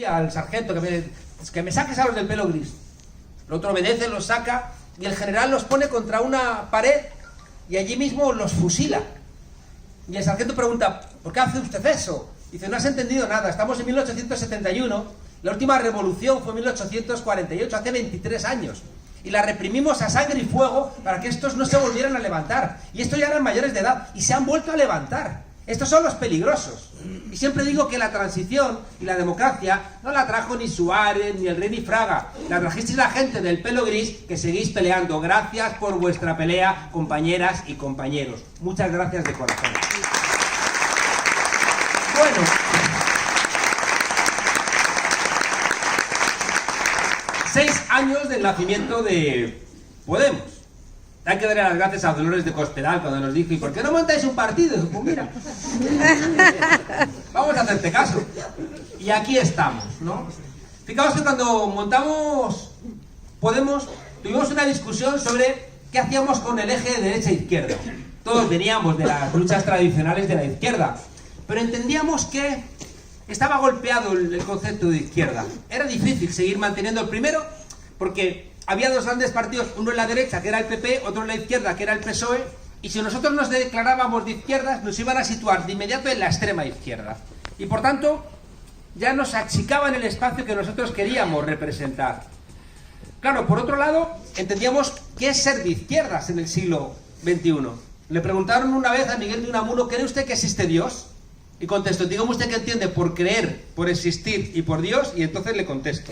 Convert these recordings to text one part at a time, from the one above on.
Al sargento que me saques a los del pelo gris. El otro obedece, los saca y el general los pone contra una pared y allí mismo los fusila. Y el sargento pregunta: ¿por qué hace usted eso? Dice: no has entendido nada, estamos en 1871, la última revolución fue en 1848, hace 23 años. Y la reprimimos a sangre y fuego para que estos no se volvieran a levantar. Y estos ya eran mayores de edad y se han vuelto a levantar. Estos son los peligrosos. Y siempre digo que la transición y la democracia no la trajo ni Suárez, ni el rey, ni Fraga. La trajisteis la gente del pelo gris que seguís peleando. Gracias por vuestra pelea, compañeras y compañeros. Muchas gracias de corazón. Bueno. 6 años del nacimiento de Podemos. Hay que darle las gracias a Dolores de Cospedal cuando nos dijo: ¿y por qué no montáis un partido? Pues mira, vamos a hacerte caso. Y aquí estamos, ¿no? Fijaos que cuando montamos Podemos, tuvimos una discusión sobre qué hacíamos con el eje derecha-izquierda. Todos veníamos de las luchas tradicionales de la izquierda, pero entendíamos que estaba golpeado el concepto de izquierda. Era difícil seguir manteniendo el primero, porque había dos grandes partidos, uno en la derecha, que era el PP, otro en la izquierda, que era el PSOE, y si nosotros nos declarábamos de izquierdas, nos iban a situar de inmediato en la extrema izquierda. Y por tanto, ya nos achicaban el espacio que nosotros queríamos representar. Claro, por otro lado, entendíamos qué es ser de izquierdas en el siglo XXI. Le preguntaron una vez a Miguel de Unamuno: ¿cree usted que existe Dios? Y contestó: dígame usted qué entiende por creer, por existir y por Dios, y entonces le contesto.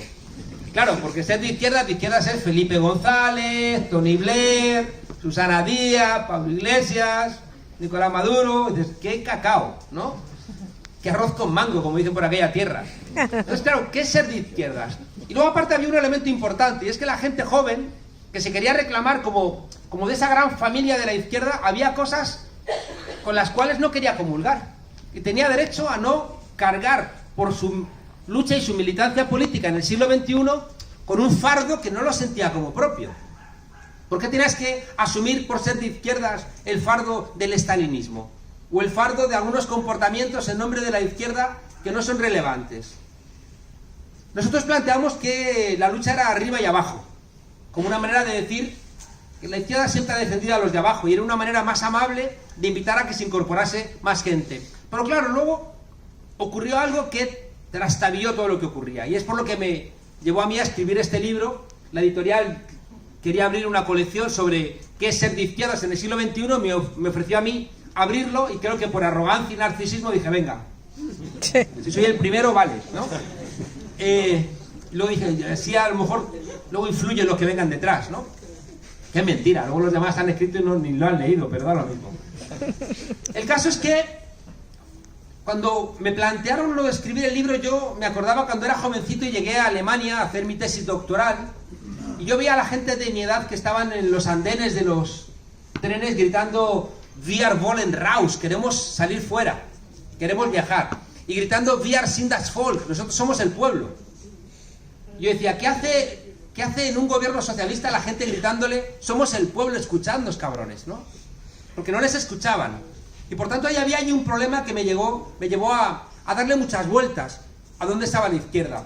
Claro, porque ser de izquierdas es Felipe González, Tony Blair, Susana Díaz, Pablo Iglesias, Nicolás Maduro. Y dices: qué cacao, ¿no? Qué arroz con mango, como dicen por aquella tierra. Entonces, claro, ¿qué es ser de izquierdas? Y luego aparte había un elemento importante, y es que la gente joven, que se quería reclamar como de esa gran familia de la izquierda, había cosas con las cuales no quería comulgar. Y tenía derecho a no cargar por su lucha y su militancia política en el siglo XXI con un fardo que no lo sentía como propio. ¿Por qué tienes que asumir, por ser de izquierdas, el fardo del estalinismo? O el fardo de algunos comportamientos en nombre de la izquierda que no son relevantes. Nosotros planteamos que la lucha era arriba y abajo, como una manera de decir que la izquierda siempre ha defendido a los de abajo, y era una manera más amable de invitar a que se incorporase más gente. Pero claro, luego ocurrió algo que trastabilló todo lo que ocurría, y es por lo que me llevó a mí a escribir este libro. La editorial quería abrir una colección sobre qué es ser de izquierdas en el siglo XXI, me ofreció a mí abrirlo, y creo que por arrogancia y narcisismo dije: venga, si soy el primero, vale, ¿no? Luego dije: así a lo mejor luego influyen los que vengan detrás, ¿no? Qué mentira, luego los demás han escrito y ni lo han leído, pero da lo mismo. El caso es que cuando me plantearon lo de escribir el libro, yo me acordaba cuando era jovencito y llegué a Alemania a hacer mi tesis doctoral, y yo veía a la gente de mi edad que estaban en los andenes de los trenes gritando: Wir wollen raus, queremos salir fuera, queremos viajar, y gritando: Wir sind das Volk, nosotros somos el pueblo. Yo decía: ¿qué hace en un gobierno socialista la gente gritándole: somos el pueblo, escuchadnos, cabrones, ¿no? Porque no les escuchaban. Y por tanto ahí había un problema que me llevó a darle muchas vueltas a dónde estaba la izquierda.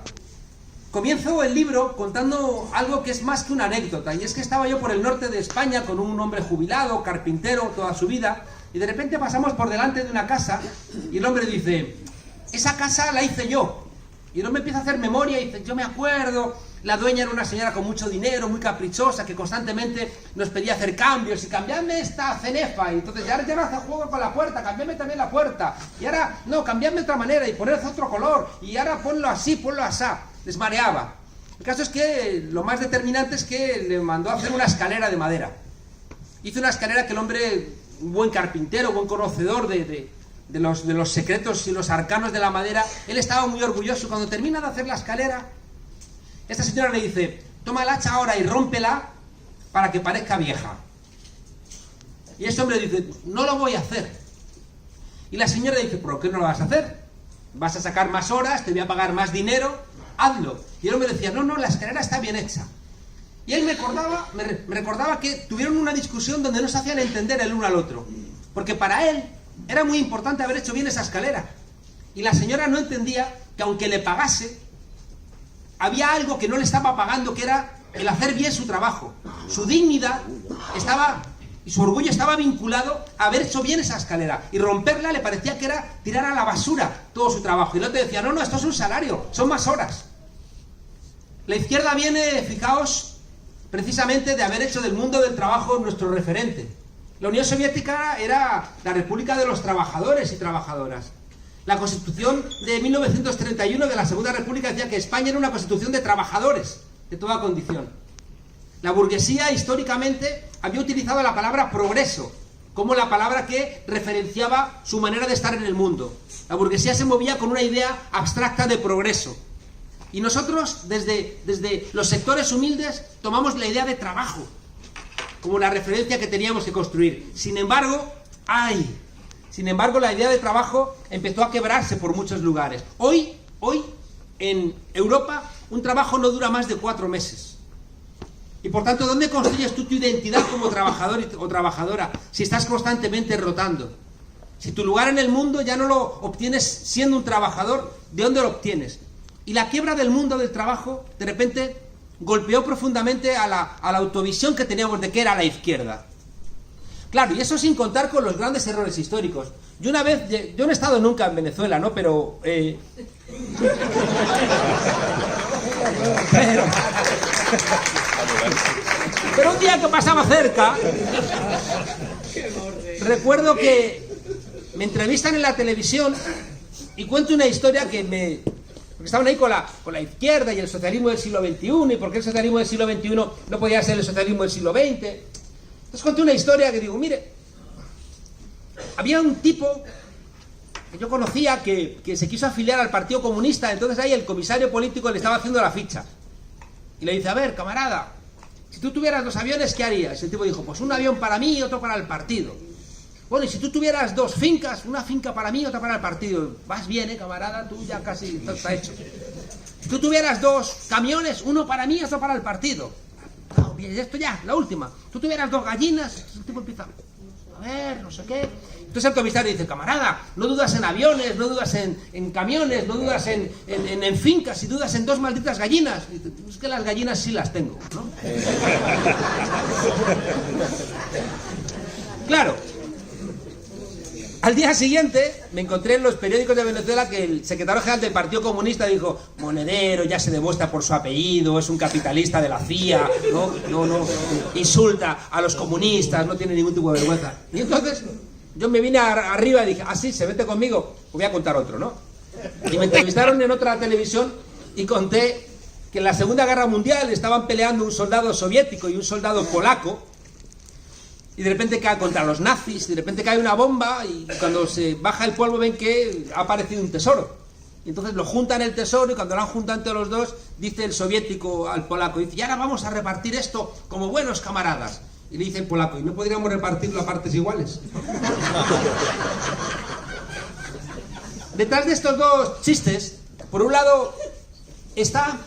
Comienzo el libro contando algo que es más que una anécdota, y es que estaba yo por el norte de España con un hombre jubilado, carpintero toda su vida, y de repente pasamos por delante de una casa y el hombre dice: esa casa la hice yo. Y el hombre empieza a hacer memoria y dice: yo me acuerdo, la dueña era una señora con mucho dinero, muy caprichosa, que constantemente nos pedía hacer cambios, y cambiadme esta cenefa, y entonces ya no hace juego con la puerta, cambiadme también la puerta, y ahora, no, cambiadme de otra manera, y poned otro color, y ahora ponlo así, ponlo asá. Les mareaba. El caso es que lo más determinante es que le mandó a hacer una escalera de madera. Hizo una escalera que el hombre, un buen carpintero, buen conocedor de los secretos y los arcanos de la madera, él estaba muy orgulloso. Cuando termina de hacer la escalera, esta señora le dice: toma el hacha ahora y rómpela para que parezca vieja. Y ese hombre dice: no lo voy a hacer. Y la señora dice: ¿por qué no lo vas a hacer? Vas a sacar más horas, te voy a pagar más dinero, hazlo. Y el hombre decía: no, la escalera está bien hecha. Y él me recordaba que tuvieron una discusión donde no se hacían entender el uno al otro, porque para él era muy importante haber hecho bien esa escalera, y la señora no entendía que aunque le pagase, había algo que no le estaba pagando, que era el hacer bien su trabajo. Su dignidad estaba, y su orgullo estaba vinculado a haber hecho bien esa escalera. Y romperla le parecía que era tirar a la basura todo su trabajo. Y el otro decía, no, no, esto es un salario, son más horas. La izquierda viene, fijaos, precisamente de haber hecho del mundo del trabajo nuestro referente. La Unión Soviética era la República de los Trabajadores y Trabajadoras. La Constitución de 1931 de la Segunda República decía que España era una constitución de trabajadores, de toda condición. La burguesía, históricamente, había utilizado la palabra progreso como la palabra que referenciaba su manera de estar en el mundo. La burguesía se movía con una idea abstracta de progreso. Y nosotros, desde los sectores humildes, tomamos la idea de trabajo como la referencia que teníamos que construir. Sin embargo, la idea de trabajo empezó a quebrarse por muchos lugares. Hoy, en Europa, un trabajo no dura más de 4 meses. Y por tanto, ¿dónde construyes tú tu identidad como trabajador o trabajadora si estás constantemente rotando? Si tu lugar en el mundo ya no lo obtienes siendo un trabajador, ¿de dónde lo obtienes? Y la quiebra del mundo del trabajo, de repente, golpeó profundamente a la autovisión que teníamos de que era la izquierda. Claro, y eso sin contar con los grandes errores históricos. Yo no he estado nunca en Venezuela, ¿no? Pero un día que pasaba cerca, recuerdo que me entrevistan en la televisión y cuento una historia porque estaban ahí con la izquierda y el socialismo del siglo XXI, y por qué el socialismo del siglo XXI no podía ser el socialismo del siglo XX. Entonces conté una historia que digo, mire, había un tipo que yo conocía que se quiso afiliar al Partido Comunista, entonces ahí el comisario político le estaba haciendo la ficha. Y le dice, a ver, camarada, si tú tuvieras 2 aviones, ¿qué harías? Y el tipo dijo, pues un avión para mí y otro para el partido. Bueno, y si tú tuvieras 2 fincas, una finca para mí y otra para el partido. Vas bien, camarada, tú ya casi está hecho. Si tú tuvieras 2 camiones, uno para mí y otro para el partido. No, bien, esto ya, la última. Tú tuvieras 2 gallinas, el tipo empieza, a ver, no sé qué. Entonces el comisario dice, camarada, no dudas en aviones, no dudas en camiones, no dudas en fincas, y dudas en 2 malditas gallinas. Y dice, es que las gallinas sí las tengo, ¿no? Claro. Al día siguiente me encontré en los periódicos de Venezuela que el secretario general del Partido Comunista dijo, Monedero ya se demuestra por su apellido, es un capitalista de la CIA, no insulta a los comunistas, no tiene ningún tipo de vergüenza. Y entonces yo me vine arriba y dije, sí, se vete conmigo, voy a contar otro, ¿no? Y me entrevistaron en otra televisión y conté que en la Segunda Guerra Mundial estaban peleando un soldado soviético y un soldado polaco, y de repente cae contra los nazis, de repente cae una bomba, y cuando se baja el polvo ven que ha aparecido un tesoro. Y entonces lo juntan el tesoro, y cuando lo han juntado entre los dos, dice el soviético al polaco, dice, y ahora vamos a repartir esto como buenos camaradas. Y le dice el polaco, ¿y no podríamos repartirlo a partes iguales? Detrás de estos 2 chistes, por un lado, está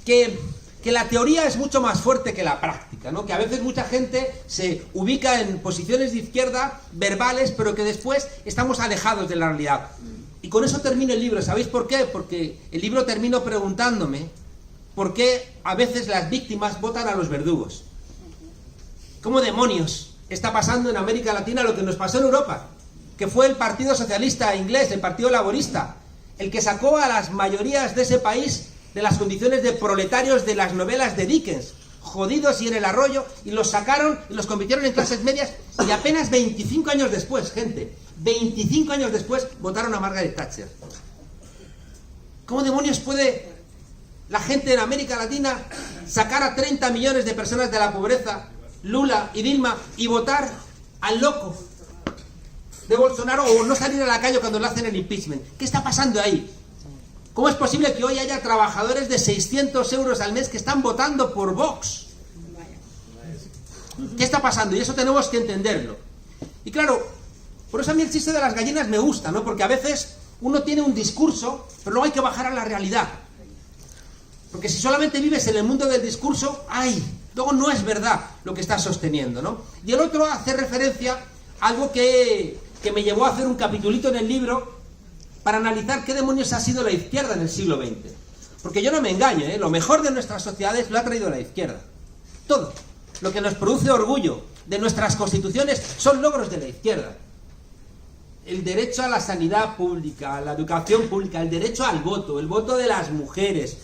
que la teoría es mucho más fuerte que la práctica, ¿no? Que a veces mucha gente se ubica en posiciones de izquierda verbales, pero que después estamos alejados de la realidad. Y con eso termino el libro. ¿Sabéis por qué? Porque el libro termino preguntándome por qué a veces las víctimas votan a los verdugos. ¿Cómo demonios está pasando en América Latina lo que nos pasó en Europa? Que fue el Partido Socialista inglés, el Partido Laborista, el que sacó a las mayorías de ese país de las condiciones de proletarios de las novelas de Dickens, jodidos y en el arroyo, y los sacaron y los convirtieron en clases medias, y apenas 25 años después, 25 años después, votaron a Margaret Thatcher. ¿Cómo demonios puede la gente en América Latina sacar a 30 millones de personas de la pobreza, Lula y Dilma, y votar al loco de Bolsonaro, o no salir a la calle cuando le hacen el impeachment? ¿Qué está pasando ahí? ¿Cómo es posible que hoy haya trabajadores de 600 euros al mes que están votando por Vox? ¿Qué está pasando? Y eso tenemos que entenderlo. Y claro, por eso a mí el chiste de las gallinas me gusta, ¿no? Porque a veces uno tiene un discurso, pero luego hay que bajar a la realidad. Porque si solamente vives en el mundo del discurso, luego no es verdad lo que estás sosteniendo, ¿no? Y el otro hace referencia a algo que me llevó a hacer un capitulito en el libro para analizar qué demonios ha sido la izquierda en el siglo XX. Porque yo no me engaño, lo mejor de nuestras sociedades lo ha traído la izquierda. Todo. Lo que nos produce orgullo de nuestras constituciones son logros de la izquierda. El derecho a la sanidad pública, a la educación pública, el derecho al voto, el voto de las mujeres,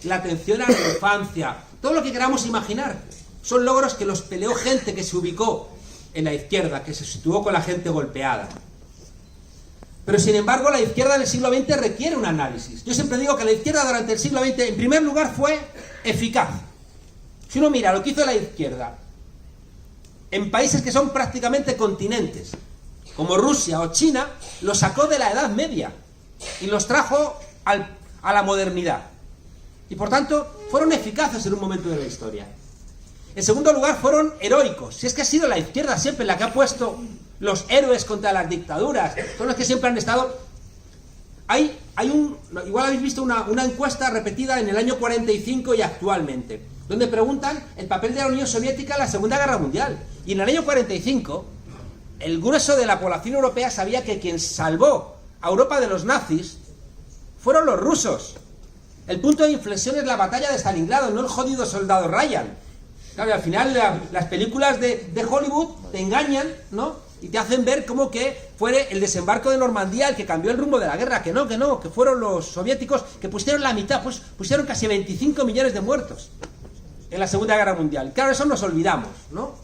la atención a la infancia, todo lo que queramos imaginar, son logros que los peleó gente que se ubicó en la izquierda, que se situó con la gente golpeada. Pero sin embargo la izquierda del siglo XX requiere un análisis. Yo siempre digo que la izquierda durante el siglo XX, en primer lugar, fue eficaz. Si uno mira lo que hizo la izquierda en países que son prácticamente continentes, como Rusia o China, los sacó de la Edad Media y los trajo a la modernidad. Y por tanto, fueron eficaces en un momento de la historia. En segundo lugar, fueron heroicos. Si es que ha sido la izquierda siempre la que ha puesto los héroes contra las dictaduras, son los que siempre han estado... Igual habéis visto una encuesta repetida en el año 45 y actualmente, donde preguntan el papel de la Unión Soviética en la Segunda Guerra Mundial. Y en el año 45, el grueso de la población europea sabía que quien salvó a Europa de los nazis fueron los rusos. El punto de inflexión es la batalla de Stalingrado, no el jodido soldado Ryan. Claro, y al final las películas de Hollywood te engañan, ¿no? Y te hacen ver como que fue el desembarco de Normandía el que cambió el rumbo de la guerra. Que no, que fueron los soviéticos que pusieron la mitad, pues pusieron casi 25 millones de muertos en la Segunda Guerra Mundial. Claro, eso nos olvidamos, ¿no?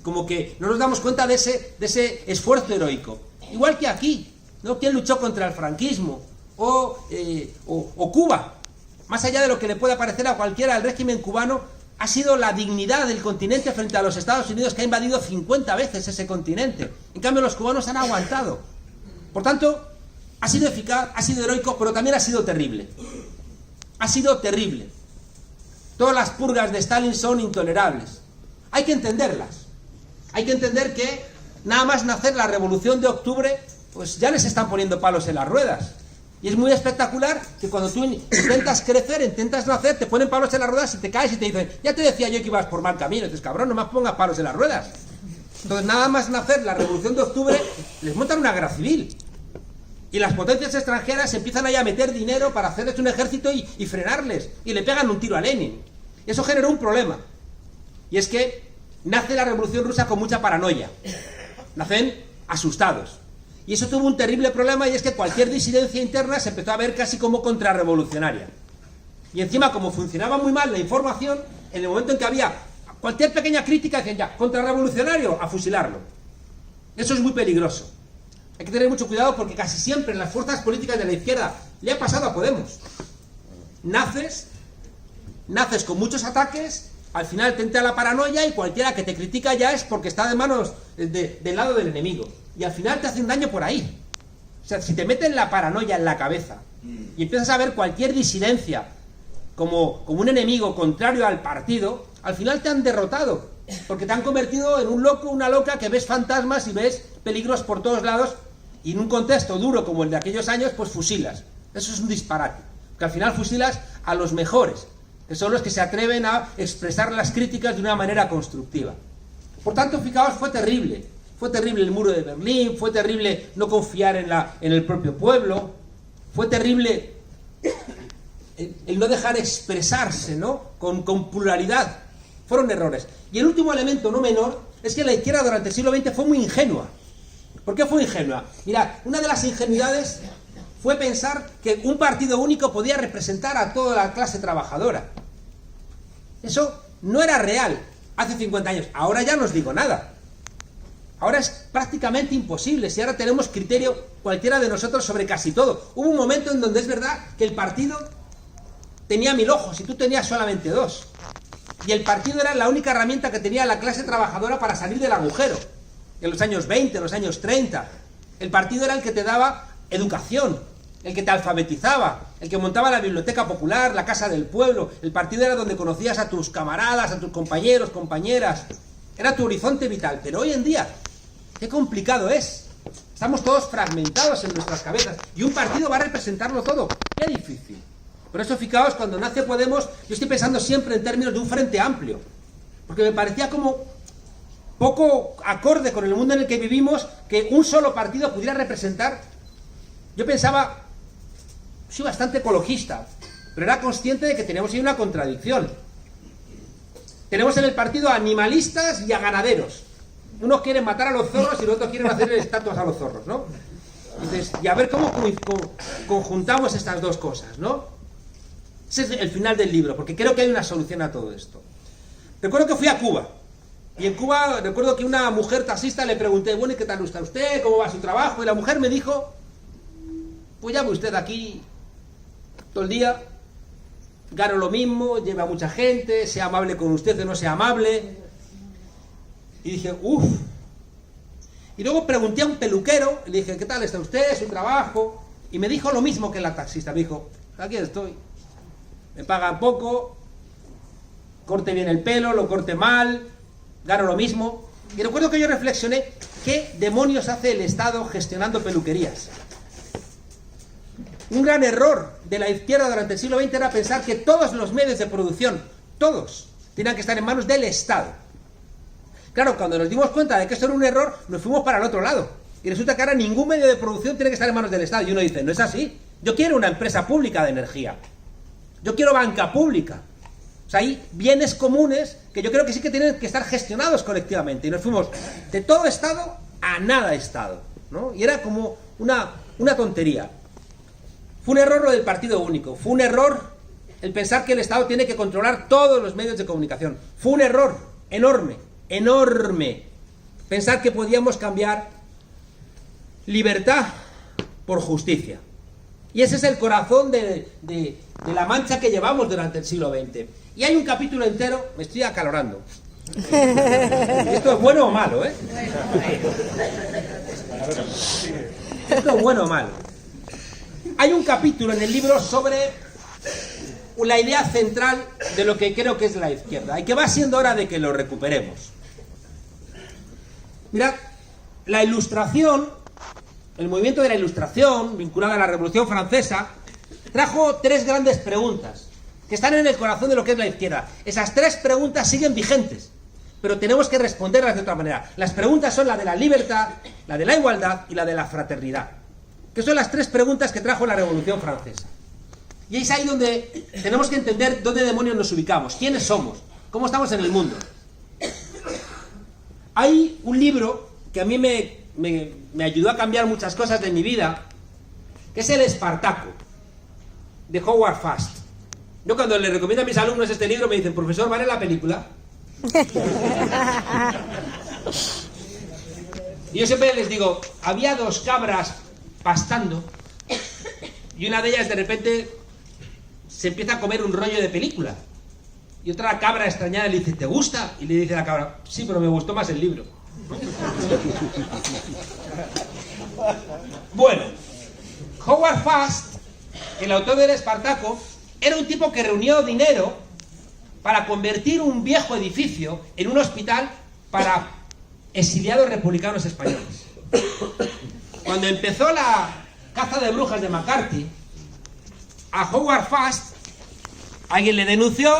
Como que no nos damos cuenta de ese esfuerzo heroico. Igual que aquí, ¿no? ¿Quién luchó contra el franquismo? O Cuba. Más allá de lo que le pueda parecer a cualquiera, el régimen cubano ha sido la dignidad del continente frente a los Estados Unidos, que ha invadido 50 veces ese continente. En cambio, los cubanos han aguantado. Por tanto, ha sido eficaz, ha sido heroico, pero también ha sido terrible. Ha sido terrible. Todas las purgas de Stalin son intolerables. Hay que entenderlas. Hay que entender que nada más nacer la Revolución de Octubre, pues ya les están poniendo palos en las ruedas. Y es muy espectacular que cuando tú intentas crecer, intentas nacer, te ponen palos en las ruedas y te caes y te dicen, ya te decía yo que ibas por mal camino. Entonces, cabrón, no me pongas palos en las ruedas. Entonces, nada más nacer la Revolución de Octubre, les montan una guerra civil. Y las potencias extranjeras empiezan ahí a meter dinero para hacerles un ejército y frenarles. Y le pegan un tiro a Lenin. Y eso generó un problema. Y es que nace la Revolución Rusa con mucha paranoia. Nacen asustados. Y eso tuvo un terrible problema, y es que cualquier disidencia interna se empezó a ver casi como contrarrevolucionaria. Y encima, como funcionaba muy mal la información, en el momento en que había cualquier pequeña crítica, decían ya, contrarrevolucionario, a fusilarlo. Eso es muy peligroso. Hay que tener mucho cuidado porque casi siempre en las fuerzas políticas de la izquierda le ha pasado a Podemos. Naces con muchos ataques, al final te entra la paranoia y cualquiera que te critica ya es porque está de manos del lado del enemigo. Y al final te hacen daño por ahí. O sea, si te meten la paranoia en la cabeza y empiezas a ver cualquier disidencia como un enemigo contrario al partido, al final te han derrotado. Porque te han convertido en un loco, una loca que ves fantasmas y ves peligros por todos lados, y en un contexto duro como el de aquellos años, pues fusilas. Eso es un disparate. Que al final fusilas a los mejores, que son los que se atreven a expresar las críticas de una manera constructiva. Por tanto, fijaos, fue terrible. Fue terrible el muro de Berlín, fue terrible no confiar en el propio pueblo, fue terrible el no dejar expresarse, ¿no? Con pluralidad. Fueron errores. Y el último elemento no menor es que la izquierda durante el siglo XX fue muy ingenua. ¿Por qué fue ingenua? Mirad, una de las ingenuidades fue pensar que un partido único podía representar a toda la clase trabajadora. Eso no era real hace 50 años. Ahora ya no os digo nada. Ahora es prácticamente imposible, si ahora tenemos criterio cualquiera de nosotros sobre casi todo. Hubo un momento en donde es verdad que el partido tenía 1000 ojos y tú tenías solamente 2. Y el partido era la única herramienta que tenía la clase trabajadora para salir del agujero. En los años 20, en los años 30. El partido era el que te daba educación, el que te alfabetizaba, el que montaba la biblioteca popular, la casa del pueblo. El partido era donde conocías a tus camaradas, a tus compañeros, compañeras. Era tu horizonte vital. Pero hoy en día, qué complicado es. Estamos todos fragmentados en nuestras cabezas. Y un partido va a representarlo todo. Qué difícil. Por eso, fijaos, cuando nace Podemos, yo estoy pensando siempre en términos de un frente amplio. Porque me parecía como poco acorde con el mundo en el que vivimos que un solo partido pudiera representar. Yo pensaba, soy bastante ecologista, pero era consciente de que teníamos ahí una contradicción. Tenemos en el partido a animalistas y a ganaderos. Unos quieren matar a los zorros y los otros quieren hacer estatuas a los zorros, ¿no? Entonces, y a ver cómo conjuntamos estas dos cosas, ¿no? Ese es el final del libro, porque creo que hay una solución a todo esto. Recuerdo que fui a Cuba, y en Cuba recuerdo que una mujer taxista le pregunté, bueno, ¿y qué tal está usted? ¿Cómo va su trabajo? Y la mujer me dijo, pues ya ve usted aquí todo el día, gano lo mismo, lleva a mucha gente, sea amable con usted o no sea amable. Y dije, uff. Y luego pregunté a un peluquero, y le dije, ¿qué tal está usted? ¿Su trabajo? Y me dijo lo mismo que la taxista, me dijo, aquí estoy, me pagan poco, corte bien el pelo, lo corte mal, gano lo mismo. Y recuerdo que yo reflexioné, ¿qué demonios hace el Estado gestionando peluquerías? Un gran error de la izquierda durante el siglo XX era pensar que todos los medios de producción, todos, tenían que estar en manos del Estado. Claro, cuando nos dimos cuenta de que esto era un error, nos fuimos para el otro lado. Y resulta que ahora ningún medio de producción tiene que estar en manos del Estado. Y uno dice, no es así. Yo quiero una empresa pública de energía. Yo quiero banca pública. O sea, hay bienes comunes que yo creo que sí que tienen que estar gestionados colectivamente. Y nos fuimos de todo Estado a nada Estado, ¿no? Y era como una tontería. Fue un error lo del partido único. Fue un error el pensar que el Estado tiene que controlar todos los medios de comunicación. Fue un error enorme, enorme, pensar que podíamos cambiar libertad por justicia. Y ese es el corazón de la mancha que llevamos durante el siglo XX. Y hay un capítulo entero, me estoy acalorando. Esto es bueno o malo, ¿eh? Esto es bueno o malo. Hay un capítulo en el libro sobre la idea central de lo que creo que es la izquierda, y que va siendo hora de que lo recuperemos. Mirad, la Ilustración, el movimiento de la Ilustración, vinculado a la Revolución Francesa, trajo tres grandes preguntas, que están en el corazón de lo que es la izquierda. Esas tres preguntas siguen vigentes, pero tenemos que responderlas de otra manera. Las preguntas son la de la libertad, la de la igualdad y la de la fraternidad, que son las tres preguntas que trajo la Revolución Francesa. Y es ahí donde tenemos que entender dónde demonios nos ubicamos, quiénes somos, cómo estamos en el mundo. Hay un libro que a mí me ayudó a cambiar muchas cosas de mi vida, que es El Espartaco, de Howard Fast. Yo cuando le recomiendo a mis alumnos este libro me dicen, profesor, ¿vale la película? Y yo siempre les digo, había dos cabras pastando y una de ellas de repente se empieza a comer un rollo de película. Y otra cabra extrañada le dice, ¿te gusta? Y le dice la cabra, sí, pero me gustó más el libro. Bueno, Howard Fast, el autor del Espartaco, era un tipo que reunió dinero para convertir un viejo edificio en un hospital para exiliados republicanos españoles. Cuando empezó la caza de brujas de McCarthy, a Howard Fast alguien le denunció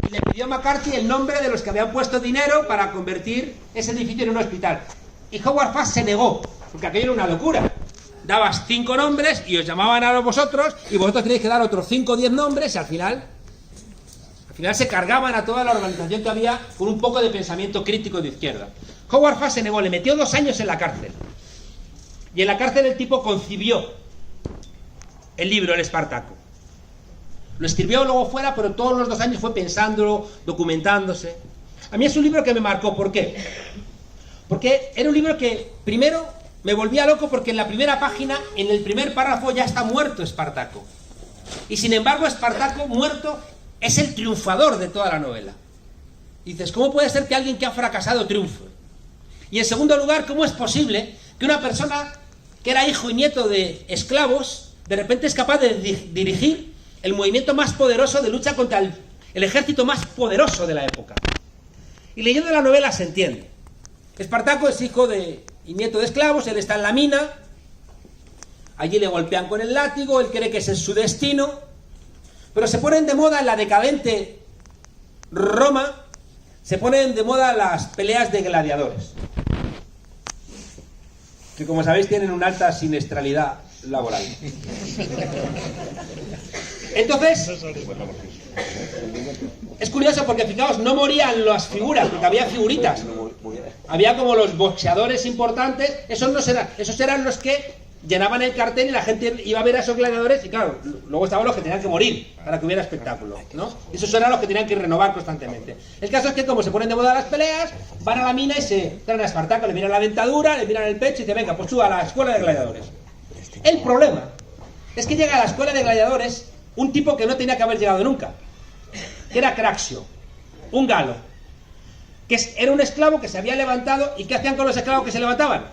y le pidió a McCarthy el nombre de los que habían puesto dinero para convertir ese edificio en un hospital. Y Howard Fast se negó, porque aquello era una locura. Dabas 5 nombres y os llamaban a vosotros, y vosotros tenéis que dar otros 5 o 10 nombres, y al final se cargaban a toda la organización que había con un poco de pensamiento crítico de izquierda. Howard Fast se negó, le metió 2 años en la cárcel. Y en la cárcel el tipo concibió el libro El Espartaco. Lo escribió luego fuera, pero todos los 2 años fue pensándolo, documentándose. A mí es un libro que me marcó. ¿Por qué? Porque era un libro que, primero, me volvía loco porque en la primera página, en el primer párrafo, ya está muerto Espartaco. Y sin embargo, Espartaco, muerto, es el triunfador de toda la novela. Y dices, ¿cómo puede ser que alguien que ha fracasado triunfe? Y en segundo lugar, ¿cómo es posible que una persona que era hijo y nieto de esclavos, de repente es capaz de dirigir el movimiento más poderoso de lucha contra el ejército más poderoso de la época? Y leyendo la novela se entiende. Espartaco es hijo y nieto de esclavos, él está en la mina, allí le golpean con el látigo, él cree que ese es su destino, pero se ponen de moda en la decadente Roma, se ponen de moda las peleas de gladiadores, que como sabéis tienen una alta siniestralidad laboral. Entonces, es curioso porque, fijaos, no morían las figuras, porque había figuritas. Había como los boxeadores importantes, esos eran los que llenaban el cartel y la gente iba a ver a esos gladiadores, y claro, luego estaban los que tenían que morir para que hubiera espectáculo, ¿no? Esos eran los que tenían que renovar constantemente. El caso es que, como se ponen de moda las peleas, van a la mina y se traen a Espartaco, le miran la dentadura, le miran el pecho y dicen, venga, pues tú a la escuela de gladiadores. El problema es que llega a la escuela de gladiadores un tipo que no tenía que haber llegado nunca, que era Craxio, un galo, que era un esclavo que se había levantado. ¿Y qué hacían con los esclavos que se levantaban?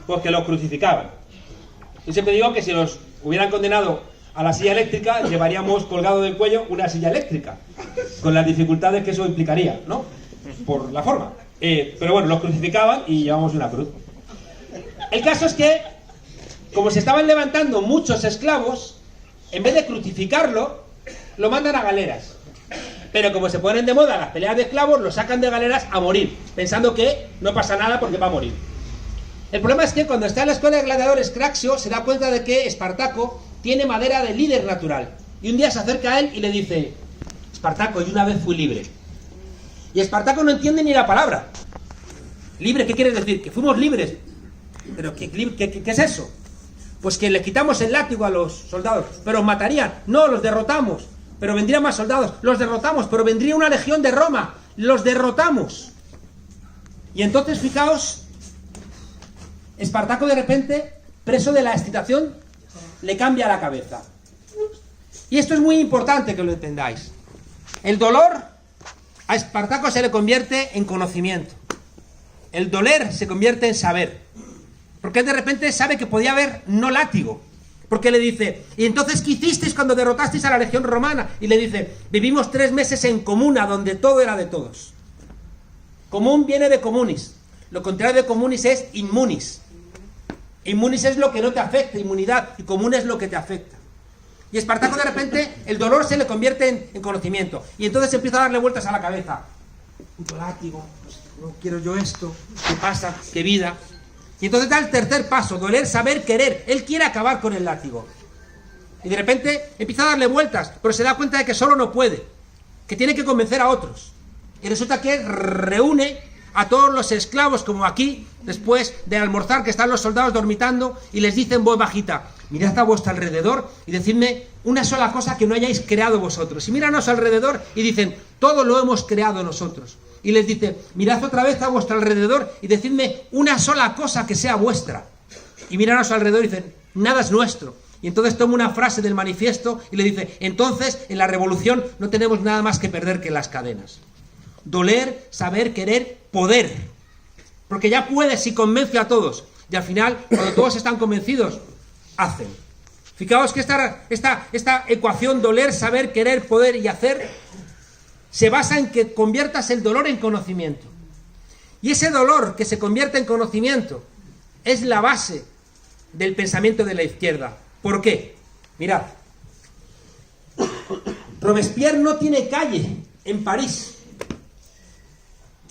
Pues que los crucificaban. Yo siempre digo que si los hubieran condenado a la silla eléctrica, llevaríamos colgado del cuello una silla eléctrica, con las dificultades que eso implicaría, ¿no? Por la forma. Pero bueno, los crucificaban y llevamos una cruz. El caso es que, como se estaban levantando muchos esclavos, en vez de crucificarlo, lo mandan a galeras. Pero como se ponen de moda las peleas de esclavos, lo sacan de galeras a morir, pensando que no pasa nada porque va a morir. El problema es que cuando está en la escuela de gladiadores, Craxio se da cuenta de que Espartaco tiene madera de líder natural. Y un día se acerca a él y le dice, Espartaco, yo una vez fui libre. Y Espartaco no entiende ni la palabra. ¿Libre? ¿Qué quieres decir? Que fuimos libres. ¿Pero qué es eso? Pues que le quitamos el látigo a los soldados, pero os matarían. No, los derrotamos, pero vendrían más soldados. Los derrotamos, pero vendría una legión de Roma. Los derrotamos. Y entonces, fijaos, Espartaco de repente, preso de la excitación, le cambia la cabeza. Y esto es muy importante que lo entendáis. El dolor a Espartaco se le convierte en conocimiento. El doler se convierte en saber. Porque él de repente sabe que podía haber no látigo. Porque le dice, ¿y entonces qué hicisteis cuando derrotasteis a la legión romana? Y le dice, vivimos 3 meses en comuna, donde todo era de todos. Común viene de comunis. Lo contrario de comunis es inmunis. Inmunis es lo que no te afecta, inmunidad, y común es lo que te afecta. Y Espartaco de repente, el dolor se le convierte en conocimiento. Y entonces empieza a darle vueltas a la cabeza. Puto látigo, no quiero yo esto, ¿qué pasa? ¿Qué vida? Y entonces da el tercer paso, doler, saber, querer. Él quiere acabar con el látigo. Y de repente empieza a darle vueltas, pero se da cuenta de que solo no puede, que tiene que convencer a otros. Y resulta que reúne a todos los esclavos, como aquí, después de almorzar, que están los soldados dormitando, y les dice en voz bajita, mirad a vuestro alrededor y decidme una sola cosa que no hayáis creado vosotros. Y miran a su alrededor y dicen, todo lo hemos creado nosotros. Y les dice, mirad otra vez a vuestro alrededor y decidme una sola cosa que sea vuestra. Y miran a su alrededor y dicen, nada es nuestro. Y entonces toma una frase del manifiesto y le dice, entonces en la revolución no tenemos nada más que perder que las cadenas. Doler, saber, querer, poder. Porque ya puede si convence a todos. Y al final, cuando todos están convencidos, hacen. Fijaos que esta ecuación, doler, saber, querer, poder y hacer, se basa en que conviertas el dolor en conocimiento. Y ese dolor que se convierte en conocimiento es la base del pensamiento de la izquierda. ¿Por qué? Mirad. Robespierre no tiene calle en París.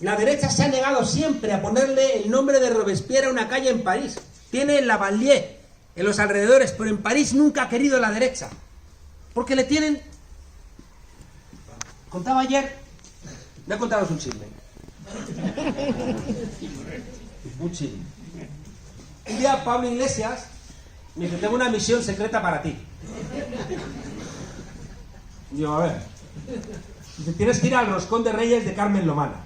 La derecha se ha negado siempre a ponerle el nombre de Robespierre a una calle en París. Tiene la Banlieue en los alrededores, pero en París nunca ha querido la derecha. Porque le tienen... Contaba ayer... Voy a contaros un chisme. Un chisme. Un día Pablo Iglesias me dice, tengo una misión secreta para ti. Y yo, a ver. Dice, tienes que ir al Roscón de Reyes de Carmen Lomana.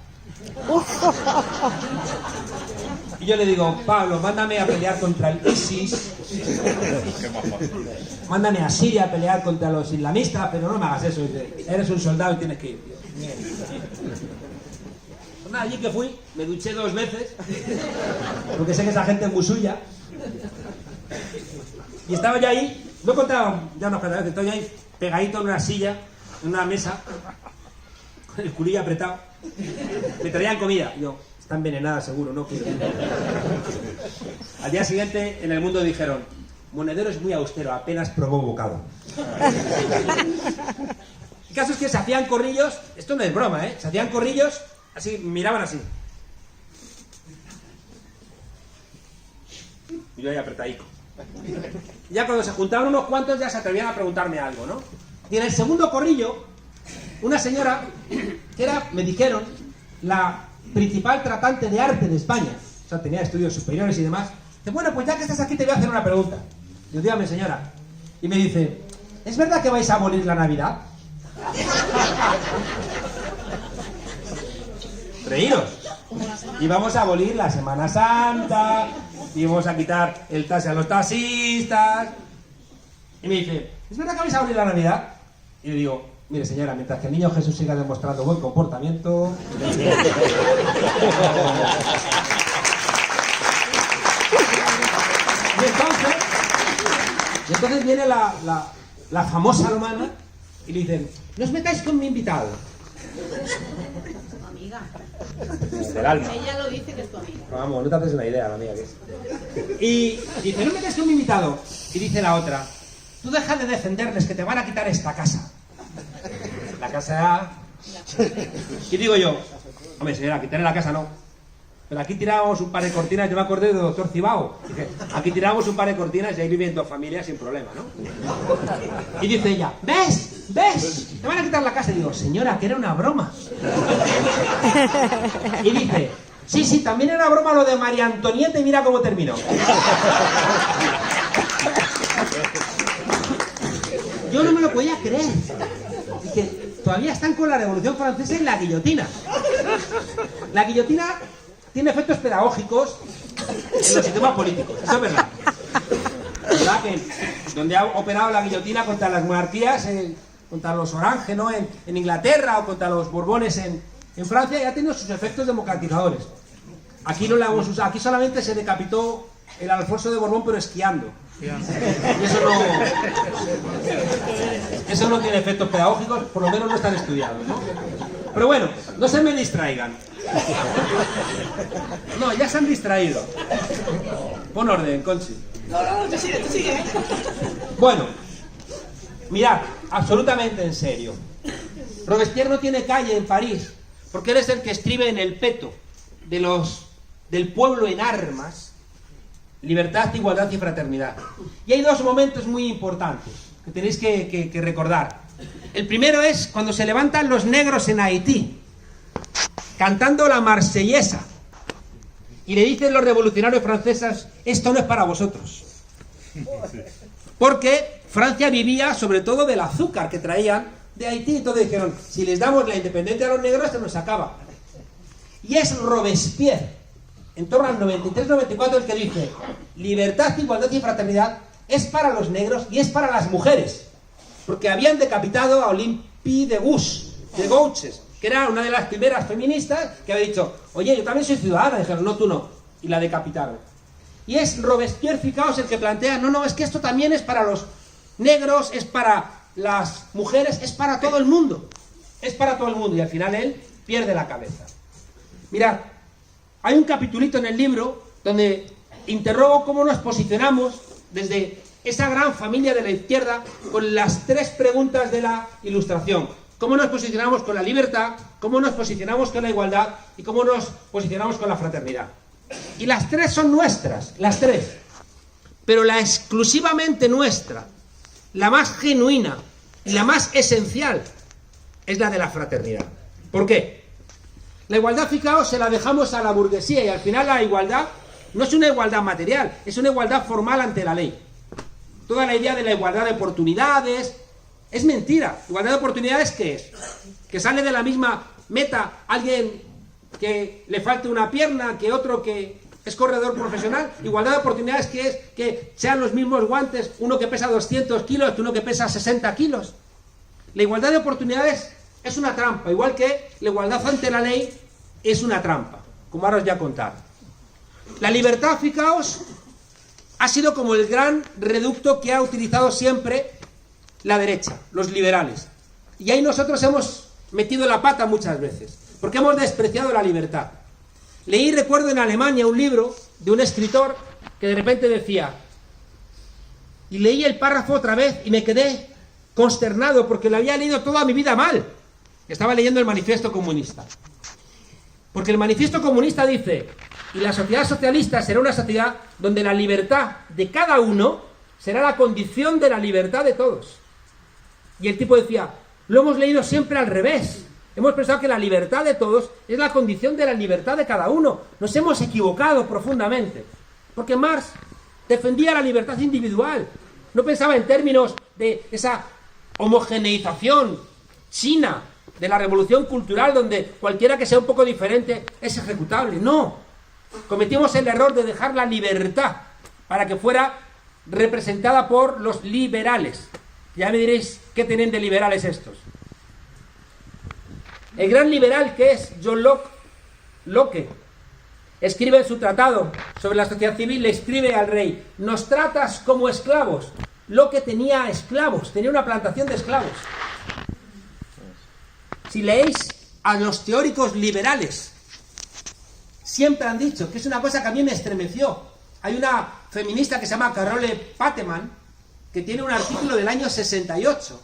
Y yo le digo, Pablo, mándame a pelear contra el ISIS, mándame a Siria a pelear contra los islamistas, pero no me hagas eso. Dice, eres un soldado y tienes que ir. Pues nada, allí que fui, me duché 2 veces, porque sé que esa gente es muy suya. Y estaba yo ahí, lo he contado ya unas cuantas veces, estoy ahí pegadito en una silla, en una mesa, con el culillo apretado. Me traían comida. Yo, está envenenada seguro, ¿no? Al día siguiente en El Mundo dijeron, Monedero es muy austero, apenas probó bocado. El caso es que se hacían corrillos, esto no es broma, ¿eh? Se hacían corrillos, así, miraban así. Y yo ahí apretadico. Ya cuando se juntaban unos cuantos ya se atrevían a preguntarme algo, ¿no? Y en el segundo corrillo, una señora que era, me dijeron, la principal tratante de arte de España, o sea, tenía estudios superiores y demás, dice, bueno, pues ya que estás aquí te voy a hacer una pregunta. Digo, dígame, señora. Y me dice, ¿es verdad que vais a abolir la Navidad? Reíros. Y vamos a abolir la Semana Santa, y vamos a quitar el taxi a los taxistas. Y me dice, ¿es verdad que vais a abolir la Navidad? Y le digo, mire señora, mientras que el niño Jesús siga demostrando buen comportamiento... Y entonces viene la famosa romana y le dicen, no os metáis con mi invitado. Tu amiga. Del alma. Ella lo dice que es tu amiga. Vamos, no te haces una idea, la amiga que es. Y dice, no os metáis con mi invitado. Y dice la otra, tú deja de defenderles que te van a quitar esta casa. La casa... Y digo yo, hombre señora, quitarle la casa no. Pero aquí tirábamos un par de cortinas, yo me acordé de Doctor Cibao. Dice, aquí tirábamos un par de cortinas y ahí viven dos familias sin problema, ¿no? Y dice ella, ¿ves? ¿Ves? Te van a quitar la casa. Y digo, señora, que era una broma. Y dice, sí, también era broma lo de María Antonieta y mira cómo terminó. Yo no me lo podía creer. Que todavía están con la Revolución Francesa y la guillotina. La guillotina tiene efectos pedagógicos en los sistemas políticos, eso es verdad. ¿Verdad? Que donde ha operado la guillotina contra las monarquías, contra los Orange, ¿no? en Inglaterra, o contra los Borbones en Francia, ya ha tenido sus efectos democratizadores. Aquí no la hemos usado, aquí solamente se decapitó el Alfonso de Borbón, pero esquiando. Y eso no tiene efectos pedagógicos, por lo menos no están estudiados, ¿no? Pero bueno, no se me distraigan. No, ya se han distraído. Pon orden, Conchi. No, tú sigue. Bueno, mirad, absolutamente en serio. Robespierre no tiene calle en París, porque él es el que escribe en el peto del pueblo en armas, libertad, igualdad y fraternidad. Y hay dos momentos muy importantes que tenéis que recordar. El primero es cuando se levantan los negros en Haití, cantando la marsellesa, y le dicen los revolucionarios franceses, esto no es para vosotros. Porque Francia vivía sobre todo del azúcar que traían de Haití, entonces dijeron, si les damos la independencia a los negros se nos acaba. Y es Robespierre, en torno al 93-94, el que dice, libertad, igualdad y fraternidad es para los negros y es para las mujeres. Porque habían decapitado a Olympie de Gouges, que era una de las primeras feministas que había dicho, oye, yo también soy ciudadana. Dijeron, no, tú no. Y la decapitaron. Y es Robespierre, fijaos, el que plantea, no, es que esto también es para los negros, es para las mujeres, es para todo el mundo. Es para todo el mundo. Y al final él pierde la cabeza. Mirad, hay un capitulito en el libro donde interrogo cómo nos posicionamos desde esa gran familia de la izquierda con las tres preguntas de la Ilustración. ¿Cómo nos posicionamos con la libertad? ¿Cómo nos posicionamos con la igualdad? ¿Y cómo nos posicionamos con la fraternidad? Y las tres son nuestras, las tres. Pero la exclusivamente nuestra, la más genuina y la más esencial, es la de la fraternidad. ¿Por qué? La igualdad, fijaos, se la dejamos a la burguesía y al final la igualdad no es una igualdad material, es una igualdad formal ante la ley. Toda la idea de la igualdad de oportunidades es mentira. ¿Igualdad de oportunidades qué es? Que sale de la misma meta alguien que le falte una pierna que otro que es corredor profesional. Igualdad de oportunidades que es que sean los mismos guantes, uno que pesa 200 kilos que uno que pesa 60 kilos. La igualdad de oportunidades es una trampa, igual que la igualdad ante la ley es una trampa, como ahora os voy a contar. La libertad, fijaos, ha sido como el gran reducto que ha utilizado siempre la derecha, los liberales. Y ahí nosotros hemos metido la pata muchas veces, porque hemos despreciado la libertad. Leí, recuerdo, en Alemania un libro de un escritor que de repente decía, y leí el párrafo otra vez y me quedé consternado porque lo había leído toda mi vida mal. Estaba leyendo el Manifiesto Comunista. Porque el Manifiesto Comunista dice, y la sociedad socialista será una sociedad donde la libertad de cada uno será la condición de la libertad de todos. Y el tipo decía, lo hemos leído siempre al revés. Hemos pensado que la libertad de todos es la condición de la libertad de cada uno. Nos hemos equivocado profundamente. Porque Marx defendía la libertad individual. No pensaba en términos de esa homogeneización china de la revolución cultural donde cualquiera que sea un poco diferente es ejecutable. No. Cometimos el error de dejar la libertad para que fuera representada por los liberales. Ya me diréis qué tienen de liberales estos. El gran liberal que es John Locke, escribe en su tratado sobre la sociedad civil, le escribe al rey, nos tratas como esclavos. Locke tenía esclavos, tenía una plantación de esclavos. Si leéis a los teóricos liberales, siempre han dicho, que es una cosa que a mí me estremeció. Hay una feminista que se llama Carole Pateman, que tiene un artículo del año 68,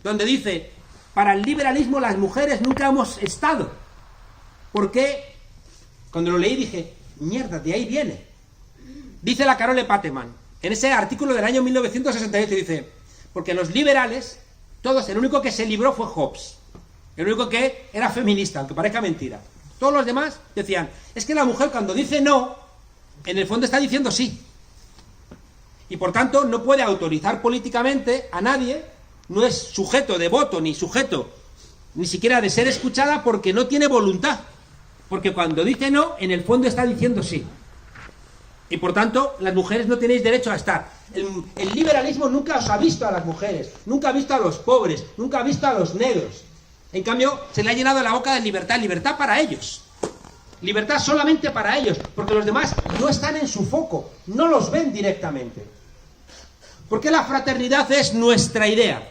donde dice, para el liberalismo las mujeres nunca hemos estado. ¿Por qué? Cuando lo leí dije, mierda, de ahí viene. Dice la Carole Pateman, en ese artículo del año 1968, dice, porque los liberales, todos, el único que se libró fue Hobbes. El único que era feminista, aunque parezca mentira. Todos los demás decían, es que la mujer cuando dice no, en el fondo está diciendo sí. Y por tanto no puede autorizar políticamente a nadie, no es sujeto de voto, ni sujeto, ni siquiera de ser escuchada porque no tiene voluntad. Porque cuando dice no, en el fondo está diciendo sí. Y por tanto, las mujeres no tenéis derecho a estar. El liberalismo nunca os ha visto a las mujeres, nunca ha visto a los pobres, nunca ha visto a los negros. En cambio, se le ha llenado la boca de libertad, libertad para ellos. Libertad solamente para ellos, porque los demás no están en su foco, no los ven directamente. ¿Por qué la fraternidad es nuestra idea?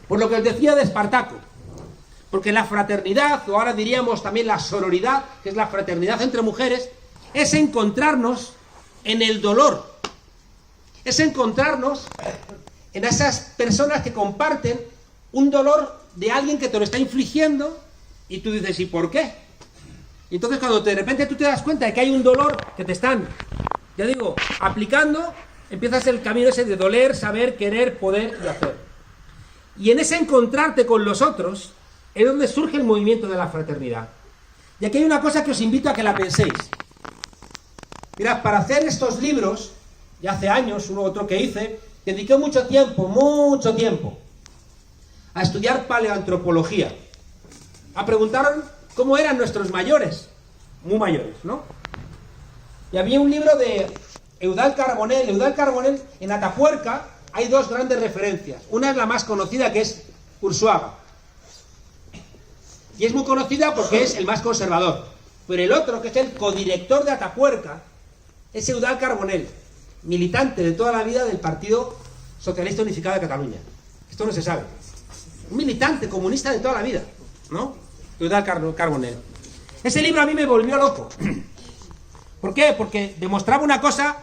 Por lo que os decía de Espartaco. Porque la fraternidad, o ahora diríamos también la sororidad, que es la fraternidad entre mujeres, es encontrarnos en el dolor. Es encontrarnos en esas personas que comparten un dolor de alguien que te lo está infligiendo y tú dices, ¿y por qué? Y entonces cuando de repente tú te das cuenta de que hay un dolor que te están, ya digo, aplicando, empiezas el camino ese de doler, saber, querer, poder y hacer. Y en ese encontrarte con los otros es donde surge el movimiento de la fraternidad. Y aquí hay una cosa que os invito a que la penséis. Mirad, para hacer estos libros, ya hace años, uno u otro que hice, dediqué mucho tiempo, a estudiar paleoantropología. A preguntar cómo eran nuestros mayores, muy mayores, ¿no? Y había un libro de Eudald Carbonell. Eudald Carbonell, en Atapuerca, hay dos grandes referencias. Una es la más conocida, que es Ursuaga. Y es muy conocida porque es el más conservador. Pero el otro, que es el codirector de Atapuerca, es Eudald Carbonell, militante de toda la vida del Partido Socialista Unificado de Cataluña. Esto no se sabe. Un militante comunista de toda la vida, ¿no? Eudald Carbonell. Ese libro a mí me volvió loco. ¿Por qué? Porque demostraba una cosa,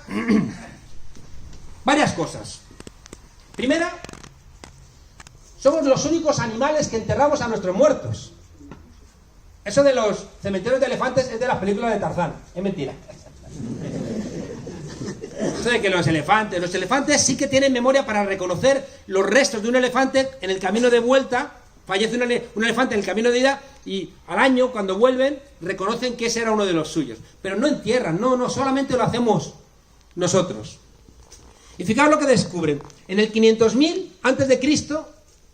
varias cosas. Primera, somos los únicos animales que enterramos a nuestros muertos. Eso de los cementerios de elefantes es de las películas de Tarzán, es mentira. Eso de que los elefantes sí que tienen memoria para reconocer los restos de un elefante en el camino de vuelta. Fallece un elefante en el camino de ida y al año, cuando vuelven, reconocen que ese era uno de los suyos. Pero no entierran, no, solamente lo hacemos nosotros. Y fijaos lo que descubren. En el 500.000 antes de Cristo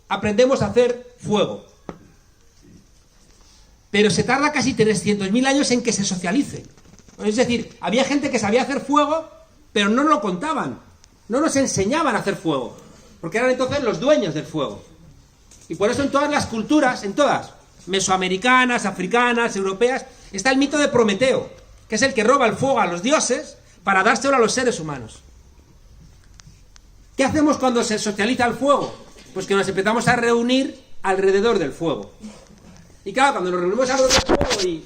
aprendemos a hacer fuego. Pero se tarda casi 300.000 años en que se socialice. Es decir, había gente que sabía hacer fuego, pero no nos lo contaban. No nos enseñaban a hacer fuego. Porque eran entonces los dueños del fuego. Y por eso en todas las culturas, en todas, mesoamericanas, africanas, europeas, está el mito de Prometeo, que es el que roba el fuego a los dioses para dárselo a los seres humanos. ¿Qué hacemos cuando se socializa el fuego? Pues que nos empezamos a reunir alrededor del fuego. Y claro, cuando nos reunimos alrededor del fuego y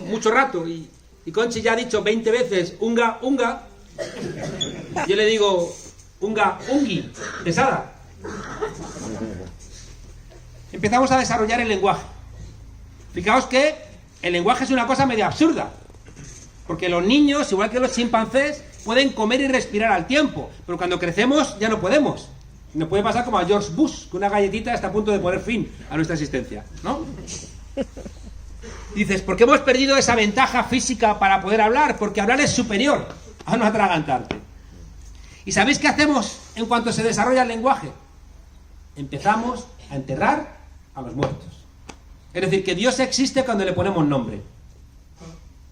mucho rato, y Conchi ya ha dicho 20 veces unga, unga, yo le digo unga, ungi, pesada. Empezamos a desarrollar el lenguaje. Fijaos que el lenguaje es una cosa medio absurda, porque los niños, igual que los chimpancés, pueden comer y respirar al tiempo, pero cuando crecemos ya no podemos. Nos puede pasar como a George Bush, que una galletita está a punto de poner fin a nuestra existencia, ¿no? Dices, ¿por qué hemos perdido esa ventaja física para poder hablar? Porque hablar es superior a no atragantarte. ¿Y sabéis qué hacemos en cuanto se desarrolla el lenguaje? Empezamos a enterrar a los muertos. Es decir, que Dios existe cuando le ponemos nombre.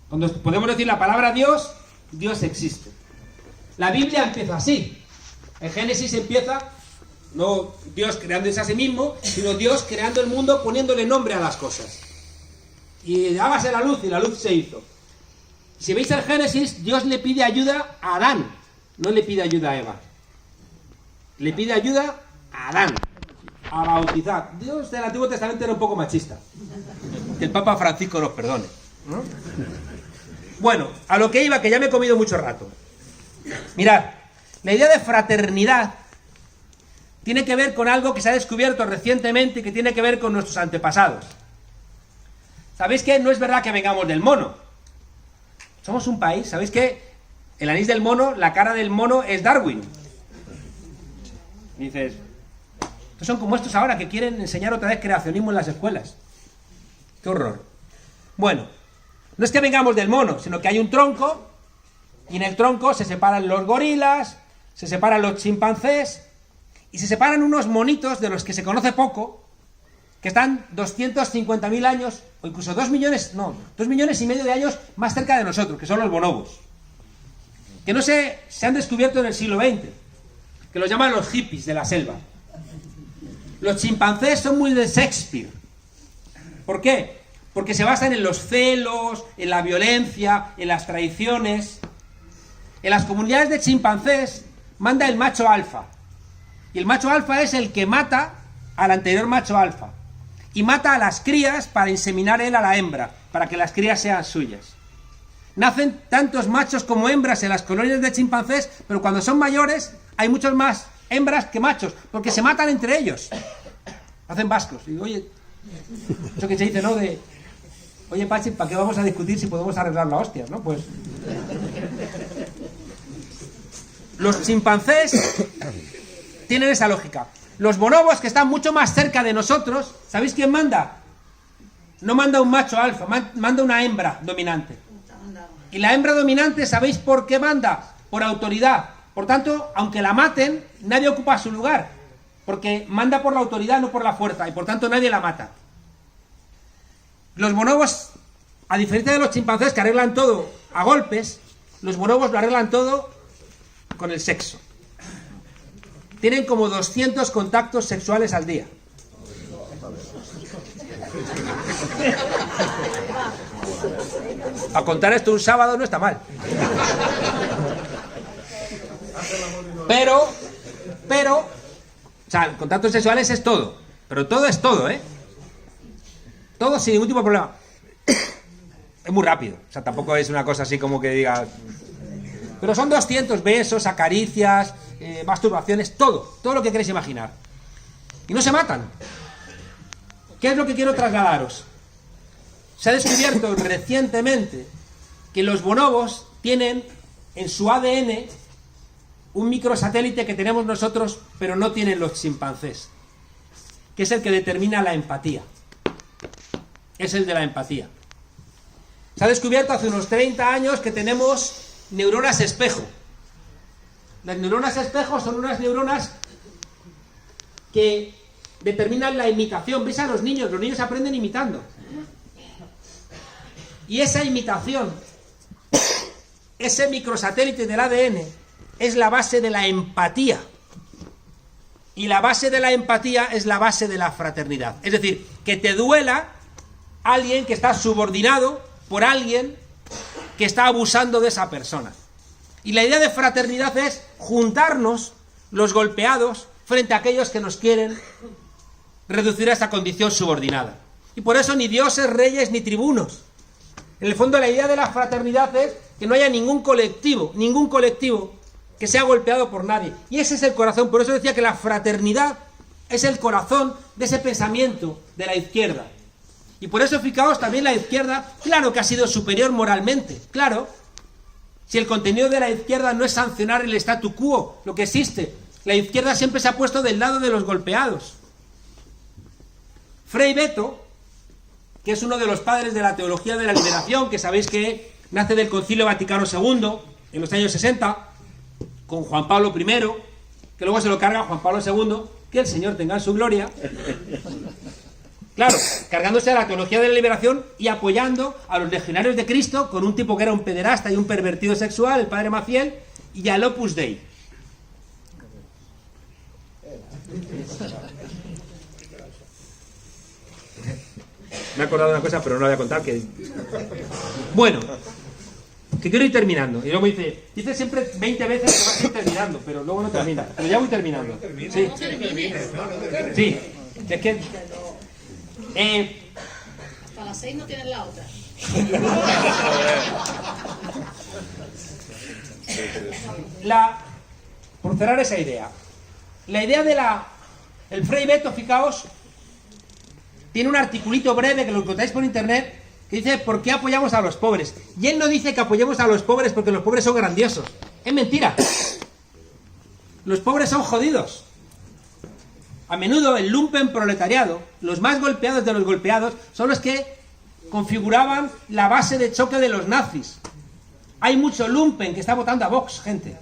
Cuando podemos decir la palabra Dios, Dios existe. La Biblia empieza así. En Génesis empieza, no Dios creándose a sí mismo, sino Dios creando el mundo poniéndole nombre a las cosas. Y hágase la luz, y la luz se hizo. Si veis el Génesis, Dios le pide ayuda a Adán, no le pide ayuda a Eva. Le pide ayuda a Adán, a bautizar. Dios del Antiguo Testamento era un poco machista. Que el Papa Francisco nos perdone, ¿no? Bueno, a lo que iba, que ya me he comido mucho rato. Mirad, la idea de fraternidad tiene que ver con algo que se ha descubierto recientemente y que tiene que ver con nuestros antepasados. ¿Sabéis que no es verdad que vengamos del mono? Somos un país, ¿sabéis que el anís del mono, la cara del mono es Darwin? Y dices, estos son como estos ahora que quieren enseñar otra vez creacionismo en las escuelas. ¡Qué horror! Bueno, no es que vengamos del mono, sino que hay un tronco, y en el tronco se separan los gorilas, se separan los chimpancés, y se separan unos monitos de los que se conoce poco, que están 250.000 años, o incluso 2 millones y medio de años más cerca de nosotros, que son los bonobos. Que no se han descubierto en el siglo XX, que los llaman los hippies de la selva. Los chimpancés son muy de Shakespeare. ¿Por qué? Porque se basan en los celos, en la violencia, en las traiciones. En las comunidades de chimpancés manda el macho alfa. Y el macho alfa es el que mata al anterior macho alfa. Y mata a las crías para inseminar él a la hembra, para que las crías sean suyas. Nacen tantos machos como hembras en las colonias de chimpancés, pero cuando son mayores hay muchos más hembras que machos, porque se matan entre ellos. Hacen vascos. Y oye, eso que se dice, ¿no? De, oye, Pachi, ¿para qué vamos a discutir si podemos arreglar la hostia, ¿no? Pues los chimpancés tienen esa lógica. Los bonobos, que están mucho más cerca de nosotros, ¿sabéis quién manda? No manda un macho alfa, manda una hembra dominante. Y la hembra dominante, ¿sabéis por qué manda? Por autoridad. Por tanto, aunque la maten, nadie ocupa su lugar. Porque manda por la autoridad, no por la fuerza. Y por tanto, nadie la mata. Los bonobos, a diferencia de los chimpancés que arreglan todo a golpes, los bonobos lo arreglan todo con el sexo. Tienen como 200 contactos sexuales al día. A contar esto un sábado no está mal. Pero, o sea, contactos sexuales es todo. Pero todo es todo, ¿eh? Todo sin ningún tipo de problema. Es muy rápido. O sea, tampoco es una cosa así como que digas... Pero son 200 besos, acaricias, masturbaciones, todo lo que queréis imaginar. Y no se matan. ¿Qué es lo que quiero trasladaros? Se ha descubierto recientemente que los bonobos tienen en su ADN un microsatélite que tenemos nosotros, pero no tienen los chimpancés, que es el que determina la empatía. Es el de la empatía. Se ha descubierto hace unos 30 años que tenemos neuronas espejo. Las neuronas espejo son unas neuronas que determinan la imitación. ¿Veis a los niños aprenden imitando. Y esa imitación, ese microsatélite del ADN, es la base de la empatía. Y la base de la empatía es la base de la fraternidad. Es decir, que te duela alguien que está subordinado por alguien que está abusando de esa persona. Y la idea de fraternidad es juntarnos los golpeados frente a aquellos que nos quieren reducir a esta condición subordinada. Y por eso ni dioses, reyes, ni tribunos. En el fondo la idea de la fraternidad es que no haya ningún colectivo que sea golpeado por nadie. Y ese es el corazón. Por eso decía que la fraternidad es el corazón de ese pensamiento de la izquierda. Y por eso, fijaos, también la izquierda, claro que ha sido superior moralmente, claro. Si el contenido de la izquierda no es sancionar el statu quo, lo que existe, La izquierda siempre se ha puesto del lado de los golpeados. Frei Beto, que es uno de los padres de la teología de la liberación, que sabéis que nace del Concilio Vaticano II en los años 60, con Juan Pablo I, que luego se lo carga Juan Pablo II, que el Señor tenga en su gloria. Claro, cargándose a la teología de la liberación y apoyando a los legionarios de Cristo con un tipo que era un pederasta y un pervertido sexual, el padre Maciel, y al Opus Dei. Me he acordado de una cosa, pero no la voy a contar. Bueno, que quiero ir terminando. Y luego dice siempre 20 veces que vas a ir terminando, pero luego no termina. Pero ya voy terminando. Sí, sí. Es que... Hasta las 6 no tienes la otra. Por cerrar esa idea, la idea de el Frei Beto, fijaos, tiene un articulito breve que lo encontráis por internet que dice ¿por qué apoyamos a los pobres? Y él no dice que apoyemos a los pobres porque los pobres son grandiosos. Es mentira. Los pobres son jodidos. A menudo el lumpen proletariado, los más golpeados de los golpeados, son los que configuraban la base de choque de los nazis. Hay mucho lumpen que está votando a Vox, gente.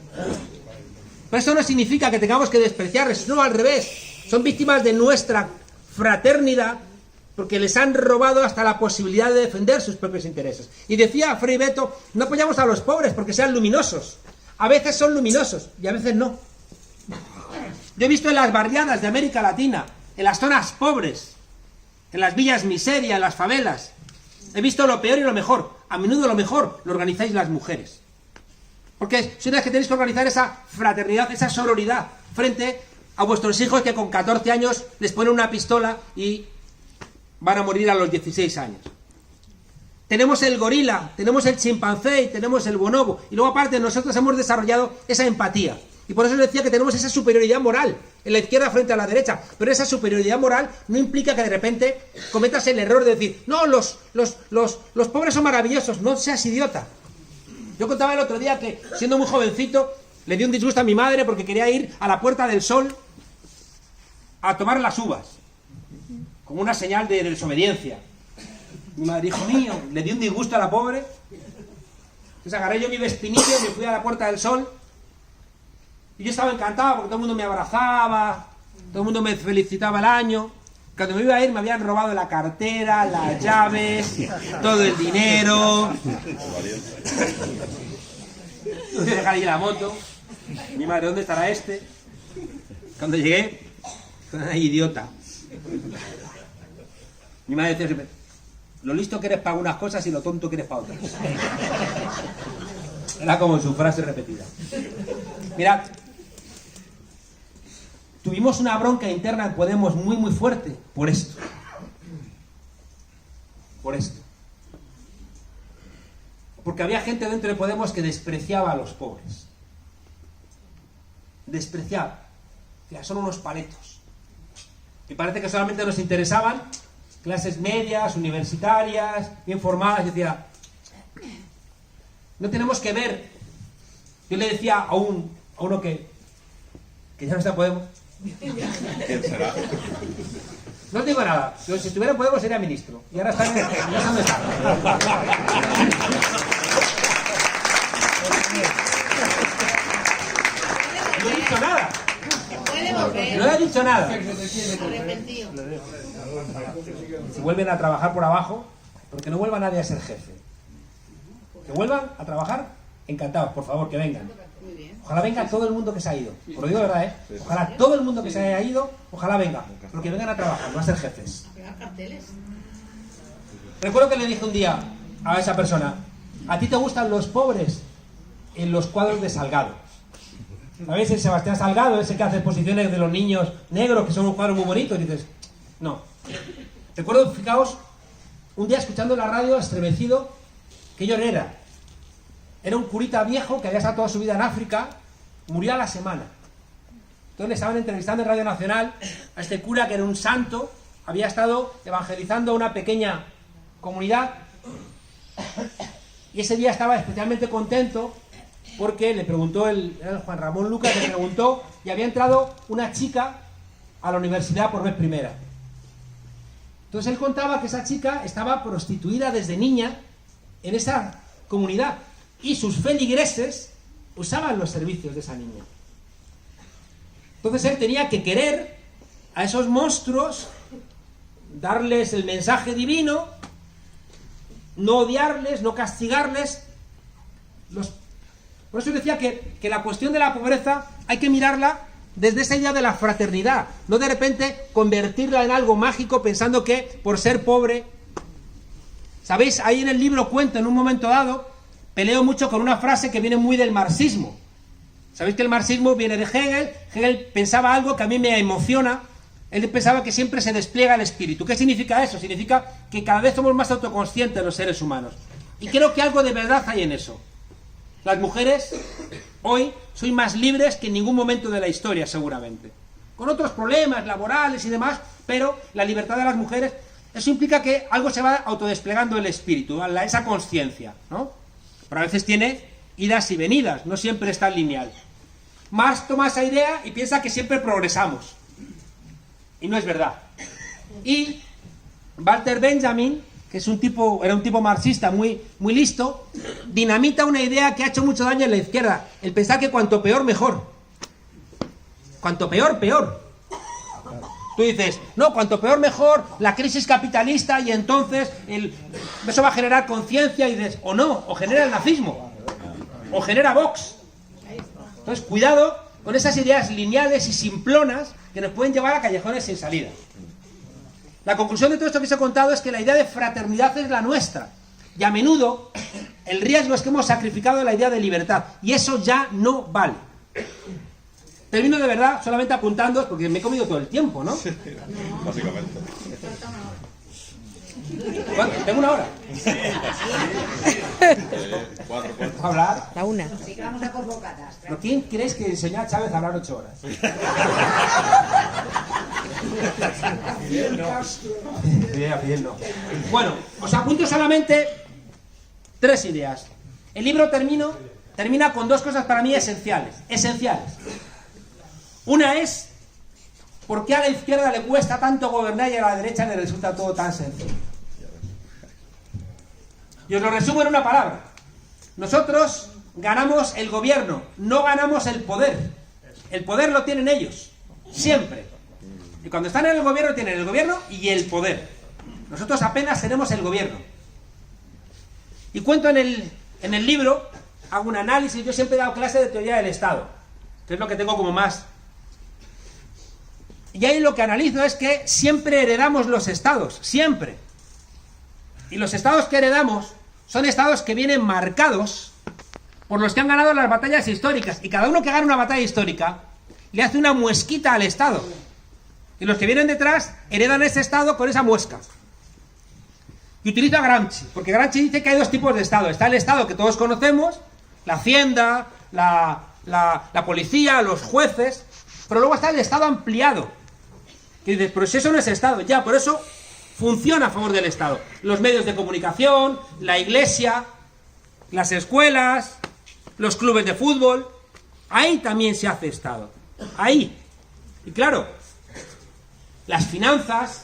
Pero eso no significa que tengamos que despreciarles, no, al revés. Son víctimas de nuestra fraternidad porque les han robado hasta la posibilidad de defender sus propios intereses. Y decía Frei Beto, no apoyamos a los pobres porque sean luminosos. A veces son luminosos y a veces no. Yo he visto en las barriadas de América Latina, en las zonas pobres, en las villas miseria, en las favelas, he visto lo peor y lo mejor. A menudo lo mejor lo organizáis las mujeres. Porque sois las que tenéis que organizar esa fraternidad, esa sororidad, frente a vuestros hijos que con 14 años les ponen una pistola y van a morir a los 16 años. Tenemos el gorila, tenemos el chimpancé y tenemos el bonobo. Y luego aparte nosotros hemos desarrollado esa empatía. Y por eso les decía que tenemos esa superioridad moral en la izquierda frente a la derecha. Pero esa superioridad moral no implica que de repente cometas el error de decir no, los pobres son maravillosos, no seas idiota. Yo contaba el otro día que, siendo muy jovencito, le di un disgusto a mi madre porque quería ir a la Puerta del Sol a tomar las uvas, como una señal de desobediencia. Mi madre, hijo mío, le di un disgusto a la pobre. Entonces agarré yo mi vespinillo y me fui a la Puerta del Sol. Y yo estaba encantado porque todo el mundo me abrazaba, todo el mundo me felicitaba el año. Cuando me iba a ir me habían robado la cartera, las llaves, todo el dinero. Tuve que dejar ahí la moto. Mi madre, ¿dónde estará este? Cuando llegué, ¡ay, idiota! Mi madre decía siempre, lo listo que eres para unas cosas y lo tonto que eres para otras. Era como su frase repetida. Mirad, tuvimos una bronca interna en Podemos muy muy fuerte por esto. Por esto. Porque había gente dentro de Podemos que despreciaba a los pobres. Despreciaba. Decía, son unos paletos. Y parece que solamente nos interesaban clases medias, universitarias, bien formadas. Y decía, no tenemos que ver. Yo le decía a uno que ya no está en Podemos. ¿Quién será? No os digo nada. Yo, si estuviera en Podemos sería ministro. Y ahora está dónde está. No he dicho nada. No he dicho nada. Arrepentido. Si vuelven a trabajar por abajo, porque no vuelva nadie a ser jefe. Que vuelvan a trabajar, encantados, por favor, que vengan. Muy bien. Ojalá venga todo el mundo que se ha ido. Os lo digo de verdad, ¿eh? Ojalá todo el mundo que se haya ido, ojalá venga. Pero que vengan a trabajar, no a ser jefes. Pegar carteles. Recuerdo que le dije un día a esa persona, ¿a ti te gustan los pobres en los cuadros de Salgado? ¿Sabéis? El Sebastián Salgado, ese que hace exposiciones de los niños negros, que son unos cuadros muy bonitos. Y dices, no. Recuerdo, fijaos, un día escuchando en la radio, estremecido, que yo era un curita viejo que había estado toda su vida en África, murió a la semana. Entonces le estaban entrevistando en Radio Nacional a este cura que era un santo, había estado evangelizando a una pequeña comunidad y ese día estaba especialmente contento porque le preguntó el Juan Ramón Lucas, le preguntó, y había entrado una chica a la universidad por vez primera. Entonces él contaba que esa chica estaba prostituida desde niña en esa comunidad, y sus feligreses usaban los servicios de esa niña. Entonces él tenía que querer a esos monstruos, darles el mensaje divino, no odiarles, no castigarles. Por eso decía que la cuestión de la pobreza hay que mirarla desde esa idea de la fraternidad, no de repente convertirla en algo mágico pensando que por ser pobre... ¿Sabéis? Ahí en el libro cuento, en un momento dado, peleo mucho con una frase que viene muy del marxismo. ¿Sabéis que el marxismo viene de Hegel? Hegel pensaba algo que a mí me emociona. Él pensaba que siempre se despliega el espíritu. ¿Qué significa eso? Significa que cada vez somos más autoconscientes los seres humanos. Y creo que algo de verdad hay en eso. Las mujeres hoy son más libres que en ningún momento de la historia, seguramente. Con otros problemas laborales y demás, pero la libertad de las mujeres, eso implica que algo se va autodesplegando el espíritu, esa conciencia, ¿no? Pero a veces tiene idas y venidas, no siempre está lineal. Marx toma esa idea y piensa que siempre progresamos. Y no es verdad. Y Walter Benjamin, que es era un tipo marxista muy listo, dinamita una idea que ha hecho mucho daño en la izquierda, el pensar que cuanto peor, mejor. Cuanto peor, peor. Tú dices, no, cuanto peor, mejor, la crisis capitalista, y entonces eso va a generar conciencia, y dices, o no, o genera el nazismo, o genera Vox. Entonces, cuidado con esas ideas lineales y simplonas que nos pueden llevar a callejones sin salida. La conclusión de todo esto que os he contado es que la idea de fraternidad es la nuestra, y a menudo el riesgo es que hemos sacrificado la idea de libertad, y eso ya no vale. Termino de verdad solamente apuntando, porque me he comido todo el tiempo, ¿no? Sí, básicamente. ¿Cuánto? ¿Tengo una hora? 4. ¿Hablar? La una. Sigamos a por bocadas. ¿Pero quién crees que enseñó a Chávez a hablar 8 horas? Bien, no. Bueno, os apunto solamente 3 ideas. El libro termina con 2 cosas para mí esenciales. Una es, ¿por qué a la izquierda le cuesta tanto gobernar y a la derecha le resulta todo tan sencillo? Y os lo resumo en una palabra. Nosotros ganamos el gobierno, no ganamos el poder. El poder lo tienen ellos, siempre. Y cuando están en el gobierno tienen el gobierno y el poder. Nosotros apenas tenemos el gobierno. Y cuento en el libro, hago un análisis, yo siempre he dado clase de teoría del Estado, que es lo que tengo como más. Y ahí lo que analizo es que siempre heredamos los estados, siempre. Y los estados que heredamos son estados que vienen marcados por los que han ganado las batallas históricas. Y cada uno que gana una batalla histórica le hace una muesquita al estado. Y los que vienen detrás heredan ese estado con esa muesca. Y utilizo a Gramsci, porque Gramsci dice que hay 2 tipos de estado. Está el estado que todos conocemos, la hacienda, la policía, los jueces, pero luego está el estado ampliado. Que dices, pero si eso no es estado, ya, por eso funciona a favor del estado. Los medios de comunicación, la iglesia, las escuelas, los clubes de fútbol, ahí también se hace estado. Ahí. Y claro, las finanzas,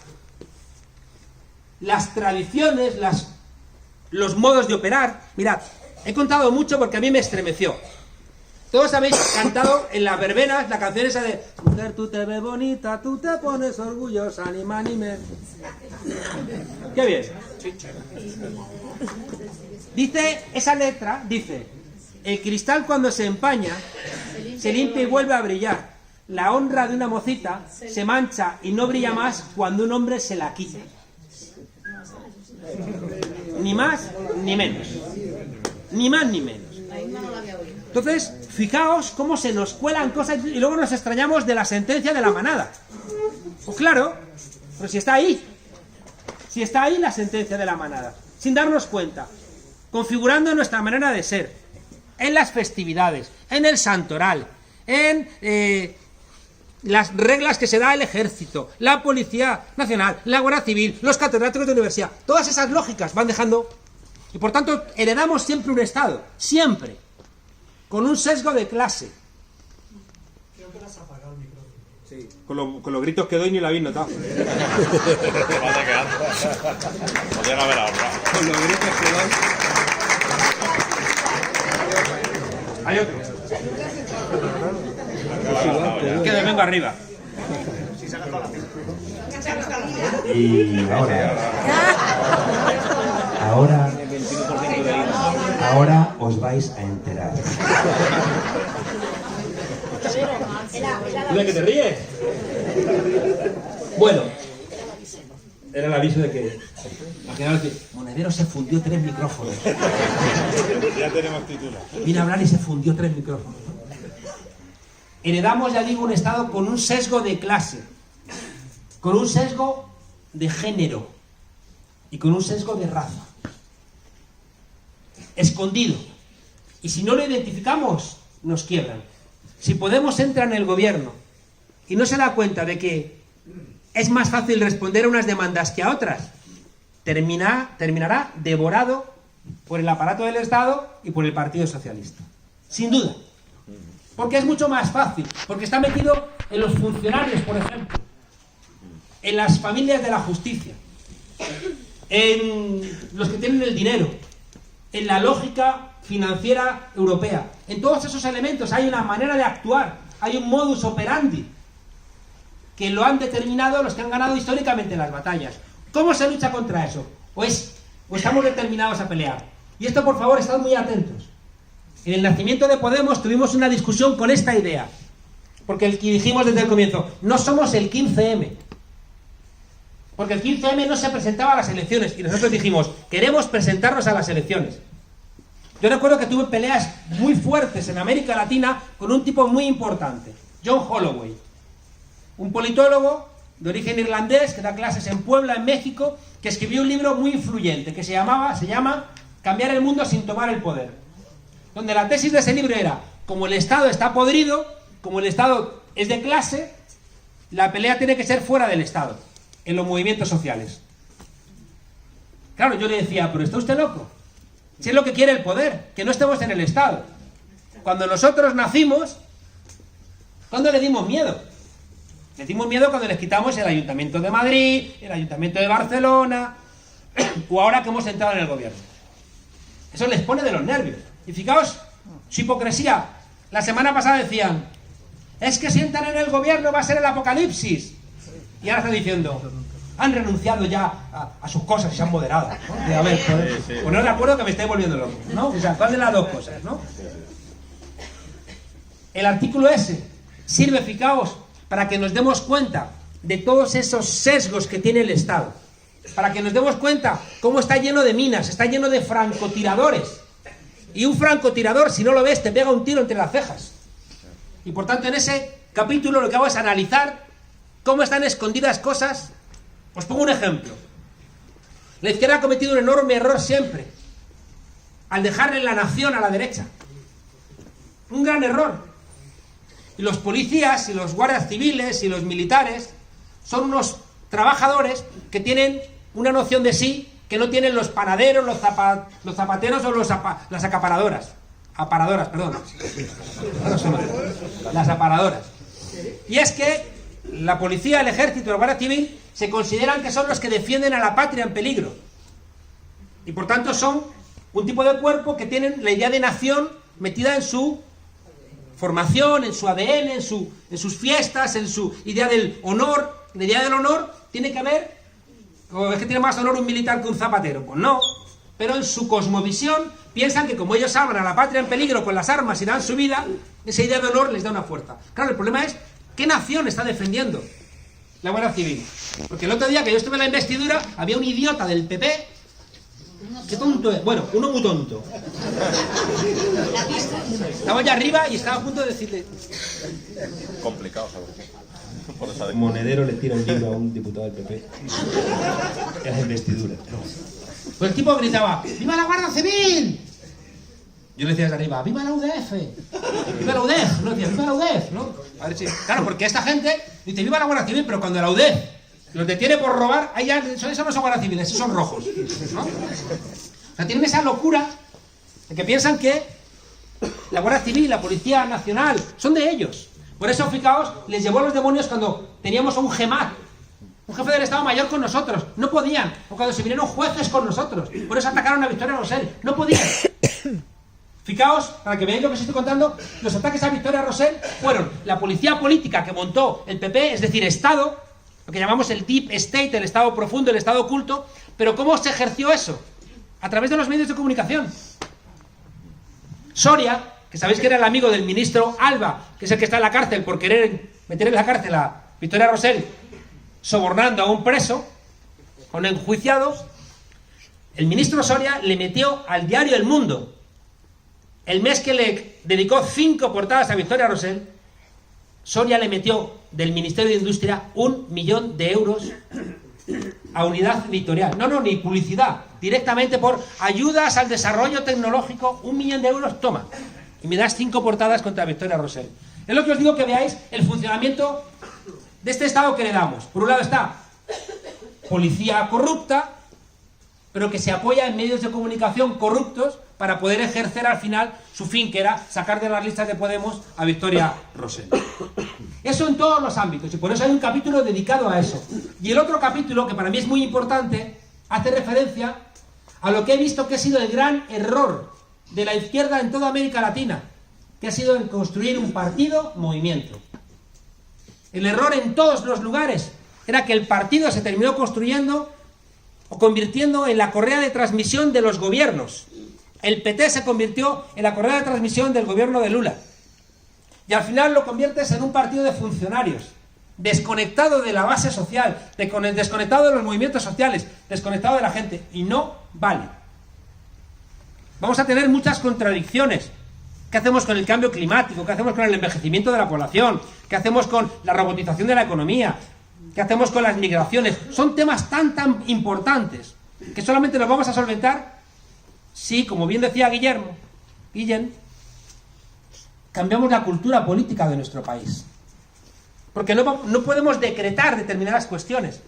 las tradiciones, los modos de operar. Mirad, he contado mucho porque a mí me estremeció. Todos habéis cantado en las verbenas la canción esa de mujer, tú te ves bonita, tú te pones orgullosa, ni más ni menos. Qué bien. Dice, esa letra dice, el cristal cuando se empaña, se limpia y vuelve a brillar. La honra de una mocita se mancha y no brilla más cuando un hombre se la quita. Ni más ni menos. Ni más ni menos. Entonces, fijaos cómo se nos cuelan cosas y luego nos extrañamos de la sentencia de la manada. Pues claro, pero si está ahí. Si está ahí la sentencia de la manada. Sin darnos cuenta. Configurando nuestra manera de ser. En las festividades, en el santoral, en las reglas que se da el ejército, la policía nacional, la guardia civil, los catedráticos de universidad. Todas esas lógicas van dejando. Y por tanto, heredamos siempre un estado. Siempre. con un sesgo de clase. Creo que le has apagado el micrófono. Sí, con los gritos que doy ni la habéis notado. Podría haber ahorrado. Con los gritos que doy. Hay otro. Que me vengo arriba. Y ahora os vais a enterar. ¿De que te ríes? Bueno, era el aviso de que al final Monedero se fundió 3 micrófonos. Ya tenemos titular. Vine a hablar y se fundió 3 micrófonos. Heredamos, ya digo, un Estado con un sesgo de clase, con un sesgo de género y con un sesgo de raza. Escondido. Y si no lo identificamos, nos quiebran. Si Podemos entra en el gobierno y no se da cuenta de que es más fácil responder a unas demandas que a otras, terminará devorado por el aparato del Estado y por el Partido Socialista. Sin duda. Porque es mucho más fácil. Porque está metido en los funcionarios, por ejemplo. En las familias de la justicia. En los que tienen el dinero. En la lógica financiera europea. En todos esos elementos hay una manera de actuar. Hay un modus operandi. Que lo han determinado los que han ganado históricamente las batallas. ¿Cómo se lucha contra eso? O estamos determinados a pelear. Y esto, por favor, estad muy atentos. En el nacimiento de Podemos tuvimos una discusión con esta idea. Porque dijimos desde el comienzo, no somos el 15M. Porque el 15M no se presentaba a las elecciones. Y nosotros dijimos, queremos presentarnos a las elecciones. Yo recuerdo que tuve peleas muy fuertes en América Latina con un tipo muy importante, John Holloway. Un politólogo de origen irlandés que da clases en Puebla, en México, que escribió un libro muy influyente que se llama Cambiar el mundo sin tomar el poder. Donde la tesis de ese libro era, como el Estado está podrido, como el Estado es de clase, la pelea tiene que ser fuera del Estado, en los movimientos sociales. Claro, yo le decía, pero ¿está usted loco? Si es lo que quiere el poder, que no estemos en el Estado. Cuando nosotros nacimos, ¿cuándo le dimos miedo? Le dimos miedo cuando les quitamos el Ayuntamiento de Madrid, el Ayuntamiento de Barcelona, o ahora que hemos entrado en el gobierno. Eso les pone de los nervios. Y fijaos, su hipocresía. La semana pasada decían, es que si entran en el gobierno va a ser el apocalipsis. Y ahora están diciendo, han renunciado ya a sus cosas y se han moderado, ¿no? Y a ver, poneros de acuerdo que me estáis volviendo loco, ¿no? O sea, ¿cuál de las dos cosas, no? El artículo ese sirve, fijaos, para que nos demos cuenta de todos esos sesgos que tiene el Estado. Para que nos demos cuenta cómo está lleno de minas, está lleno de francotiradores. Y un francotirador, si no lo ves, te pega un tiro entre las cejas. Y por tanto, en ese capítulo lo que hago es analizar cómo están escondidas cosas. Os pongo un ejemplo. La izquierda ha cometido un enorme error siempre, al dejarle la nación a la derecha. Un gran error. Y los policías, y los guardias civiles, y los militares, son unos trabajadores que tienen una noción de sí que no tienen los panaderos, los zapateros o las acaparadoras. Aparadoras, perdón. Las aparadoras. Y es que la policía, el ejército y la guardia civil se consideran que son los que defienden a la patria en peligro. Y por tanto son un tipo de cuerpo que tienen la idea de nación metida en su formación, en su ADN, en sus fiestas, en su idea del honor. La idea del honor tiene que ver, o es que tiene más honor un militar que un zapatero. Pues no, pero en su cosmovisión piensan que como ellos salvan a la patria en peligro con las armas y dan su vida, esa idea de honor les da una fuerza. Claro, el problema es, ¿qué nación está defendiendo la Guardia Civil? Porque el otro día que yo estuve en la investidura, había un idiota del PP. ¿Qué tonto es? Bueno, uno muy tonto. Estaba allá arriba y estaba a punto de decirle... Complicado, ¿sabes? Por esa de... Monedero le tira un libro a un diputado del PP. En la investidura. Pues el tipo gritaba, ¡viva la Guardia Civil! Yo le decía desde arriba, ¡viva la UDF! ¡Viva la UDEF! No decía, ¡viva la UDEF! ¿No? A ver si... Claro, porque esta gente dice, ¡viva la Guardia Civil! Pero cuando la UDEF los detiene por robar, ahí ya, esos no son guardias civiles, esos son rojos, ¿no? O sea, tienen esa locura de que piensan que La Guardia Civil, la Policía Nacional, son de ellos. Por eso, fijaos, les llevó a los demonios cuando teníamos a un GEMAT, un jefe del Estado Mayor con nosotros. No podían. O cuando se vinieron jueces con nosotros. Por eso atacaron a Victoria Rosell. No podían. Fijaos, para que veáis lo que os estoy contando, los ataques a Victoria Rosell fueron la policía política que montó el PP, es decir, Estado, lo que llamamos el Deep State, el Estado profundo, el Estado oculto. Pero ¿cómo se ejerció eso? A través de los medios de comunicación. Soria, que sabéis que era el amigo del ministro Alba, que es el que está en la cárcel por querer meter en la cárcel a Victoria Rosell, sobornando a un preso, a un enjuiciado. El ministro Soria le metió al diario El Mundo, el mes que le dedicó 5 portadas a Victoria Rosell, Soria le metió del Ministerio de Industria 1 millón de euros a Unidad Editorial. No, ni publicidad. Directamente por ayudas al desarrollo tecnológico, 1 millón de euros, toma. Y me das 5 portadas contra Victoria Rosell. Es lo que os digo, que veáis el funcionamiento de este Estado que le damos. Por un lado está policía corrupta, pero que se apoya en medios de comunicación corruptos para poder ejercer al final su fin, que era sacar de las listas de Podemos a Victoria Rosell. Eso en todos los ámbitos, y por eso hay un capítulo dedicado a eso. Y el otro capítulo, que para mí es muy importante, hace referencia a lo que he visto que ha sido el gran error de la izquierda en toda América Latina, que ha sido en construir un partido-movimiento. El error en todos los lugares era que el partido se terminó construyendo o convirtiendo en la correa de transmisión de los gobiernos. El PT se convirtió en la correa de transmisión del gobierno de Lula. Y al final lo conviertes en un partido de funcionarios, desconectado de la base social, desconectado de los movimientos sociales, desconectado de la gente. Y no vale. Vamos a tener muchas contradicciones. ¿Qué hacemos con el cambio climático? ¿Qué hacemos con el envejecimiento de la población? ¿Qué hacemos con la robotización de la economía? ¿Qué hacemos con las migraciones? Son temas tan importantes que solamente los vamos a solventar si, como bien decía Guillén, cambiamos la cultura política de nuestro país. Porque no podemos decretar determinadas cuestiones.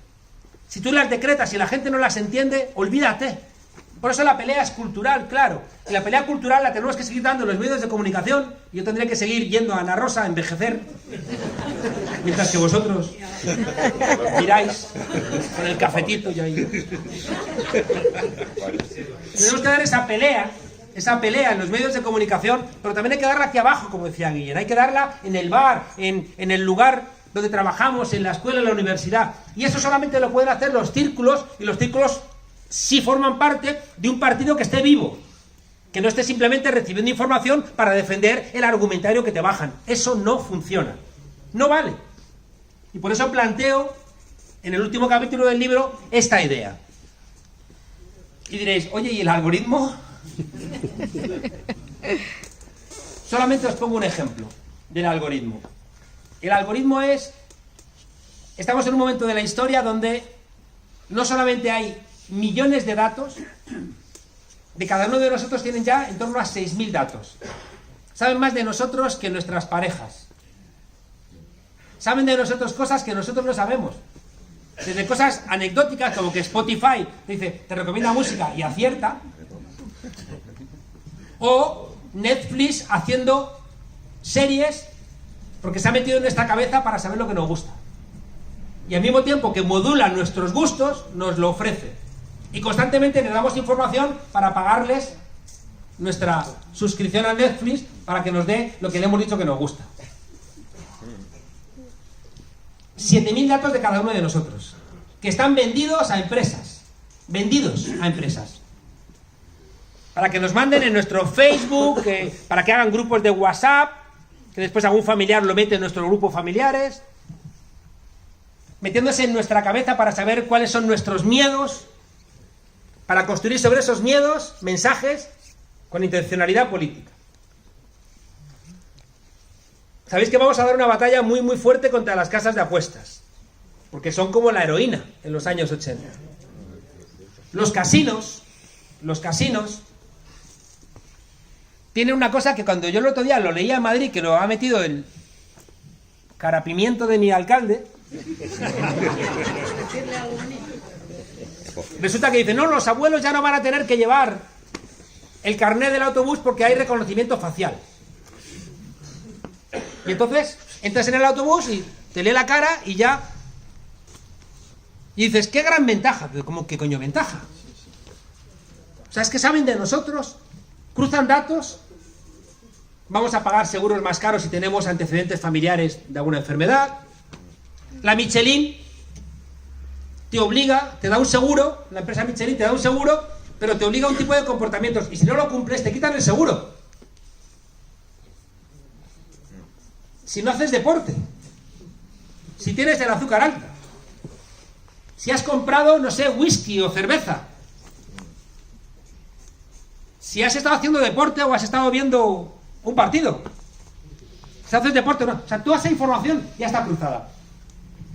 Si tú las decretas y la gente no las entiende, olvídate. Por eso la pelea es cultural, claro. Y la pelea cultural la tenemos que seguir dando en los medios de comunicación. Y yo tendré que seguir yendo a Ana Rosa a envejecer, mientras que vosotros miráis con el cafetito y ahí. Tenemos que dar esa pelea en los medios de comunicación, pero también hay que darla aquí abajo, como decía Guillén. Hay que darla en el bar, en el lugar donde trabajamos, en la escuela, en la universidad. Y eso solamente lo pueden hacer los círculos, y los círculos sí forman parte de un partido que esté vivo, que no esté simplemente recibiendo información para defender el argumentario que te bajan. Eso no funciona, no vale. Y por eso planteo en el último capítulo del libro esta idea. Y diréis, oye, ¿y el algoritmo? Solamente os pongo un ejemplo del algoritmo. El algoritmo estamos en un momento de la historia donde no solamente hay millones de datos, de cada uno de nosotros tienen ya en torno a 6.000 datos. Saben más de nosotros que nuestras parejas. Saben de nosotros cosas que nosotros no sabemos. Desde cosas anecdóticas, como que Spotify te dice, te recomienda música y acierta. O Netflix haciendo series porque se ha metido en nuestra cabeza para saber lo que nos gusta. Y al mismo tiempo que modula nuestros gustos, nos lo ofrece. Y constantemente le damos información para pagarles nuestra suscripción a Netflix para que nos dé lo que le hemos dicho que nos gusta. 7.000 datos de cada uno de nosotros, que están vendidos a empresas. Para que nos manden en nuestro Facebook, para que hagan grupos de WhatsApp, que después algún familiar lo mete en nuestros grupos familiares, metiéndose en nuestra cabeza para saber cuáles son nuestros miedos, para construir sobre esos miedos mensajes con intencionalidad política. Sabéis que vamos a dar una batalla muy fuerte contra las casas de apuestas, porque son como la heroína en los años 80. Los casinos tienen una cosa que cuando yo el otro día lo leía en Madrid, que lo ha metido el carapimiento de mi alcalde, resulta que dice, no, los abuelos ya no van a tener que llevar el carnet del autobús porque hay reconocimiento facial. Y entonces entras en el autobús y te lee la cara y ya... Y dices, qué gran ventaja. Pero ¿cómo qué coño ventaja? O sea, es que saben de nosotros, cruzan datos, vamos a pagar seguros más caros si tenemos antecedentes familiares de alguna enfermedad. La Michelin te obliga, te da un seguro, la empresa Michelin te da un seguro, pero te obliga a un tipo de comportamientos y si no lo cumples te quitan el seguro. Si no haces deporte, si tienes el azúcar alta, si has comprado, no sé, whisky o cerveza, si has estado haciendo deporte o has estado viendo un partido, si haces deporte o no, o sea, toda esa información ya está cruzada.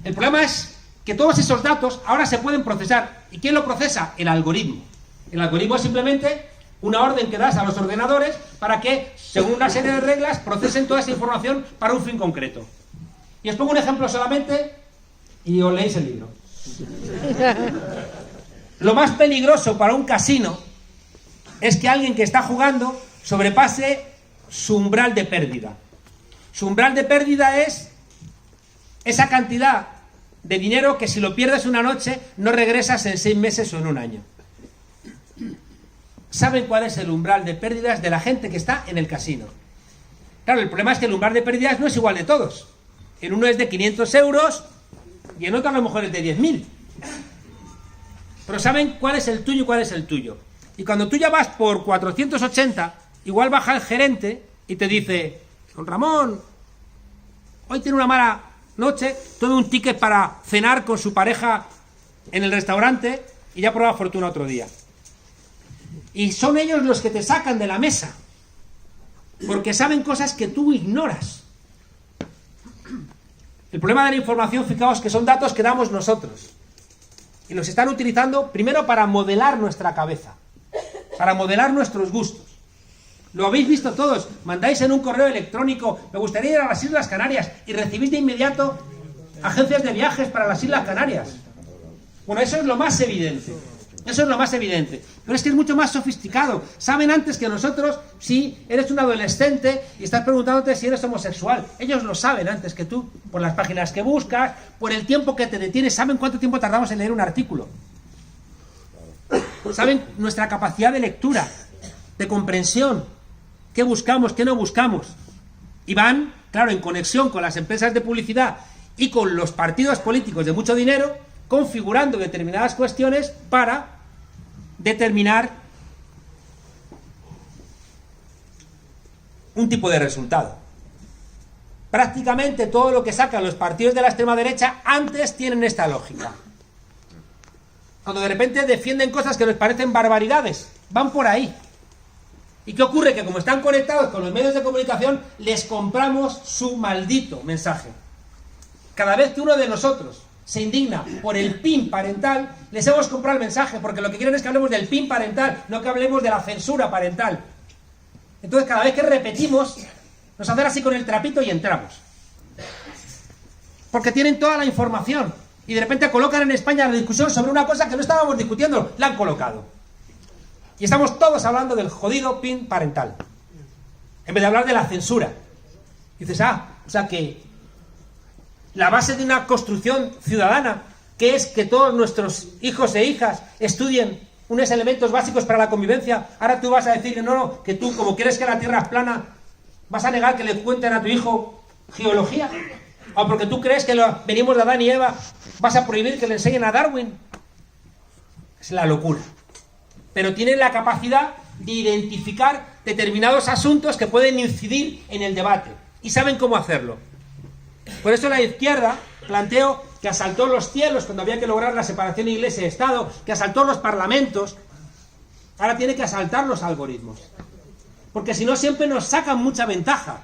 El problema es que todos esos datos ahora se pueden procesar. ¿Y quién lo procesa? El algoritmo. El algoritmo es simplemente una orden que das a los ordenadores para que, según una serie de reglas, procesen toda esa información para un fin concreto. Y os pongo un ejemplo solamente y os leéis el libro. Lo más peligroso para un casino es que alguien que está jugando sobrepase su umbral de pérdida. Su umbral de pérdida es esa cantidad de dinero que si lo pierdes una noche no regresas en 6 meses o en un año. ¿Saben cuál es el umbral de pérdidas de la gente que está en el casino? Claro, el problema es que el umbral de pérdidas no es igual de todos. En uno es de 500 euros y en otro a lo mejor es de 10.000. Pero ¿saben cuál es el tuyo y cuál es el tuyo? Y cuando tú ya vas por 480, igual baja el gerente y te dice, don Ramón, hoy tiene una mala noche, tome un ticket para cenar con su pareja en el restaurante y ya prueba fortuna otro día. Y son ellos los que te sacan de la mesa, porque saben cosas que tú ignoras. El problema de la información, fijaos, que son datos que damos nosotros. Y los están utilizando primero para modelar nuestra cabeza, para modelar nuestros gustos. Lo habéis visto todos, mandáis en un correo electrónico, me gustaría ir a las Islas Canarias, y recibís de inmediato agencias de viajes para las Islas Canarias. Bueno, eso es lo más evidente. Eso es lo más evidente. Pero es que es mucho más sofisticado. Saben antes que nosotros si eres un adolescente y estás preguntándote si eres homosexual. Ellos lo saben antes que tú, por las páginas que buscas, por el tiempo que te detienes. Saben cuánto tiempo tardamos en leer un artículo. Saben nuestra capacidad de lectura, de comprensión, qué buscamos, qué no buscamos. Y van, claro, en conexión con las empresas de publicidad y con los partidos políticos de mucho dinero, configurando determinadas cuestiones para determinar un tipo de resultado. Prácticamente todo lo que sacan los partidos de la extrema derecha antes tienen esta lógica. Cuando de repente defienden cosas que les parecen barbaridades, van por ahí. ¿Y qué ocurre? Que como están conectados con los medios de comunicación, les compramos su maldito mensaje. Cada vez que uno de nosotros se indigna por el PIN parental, les hemos comprado el mensaje, porque lo que quieren es que hablemos del PIN parental, no que hablemos de la censura parental. Entonces cada vez que repetimos, nos hacen así con el trapito y entramos. Porque tienen toda la información, y de repente colocan en España la discusión sobre una cosa que no estábamos discutiendo, la han colocado. Y estamos todos hablando del jodido PIN parental, en vez de hablar de la censura. Y dices, o sea que la base de una construcción ciudadana, que es que todos nuestros hijos e hijas estudien unos elementos básicos para la convivencia, ahora tú vas a decirle, no, que tú, como quieres que la Tierra es plana, vas a negar que le cuenten a tu hijo geología, o porque tú crees que venimos de Adán y Eva, vas a prohibir que le enseñen a Darwin. Es la locura. Pero tienen la capacidad de identificar determinados asuntos que pueden incidir en el debate, y saben cómo hacerlo. Por eso la izquierda planteó que asaltó los cielos cuando había que lograr la separación de Iglesia y Estado, que asaltó los parlamentos. Ahora tiene que asaltar los algoritmos, porque si no siempre nos sacan mucha ventaja.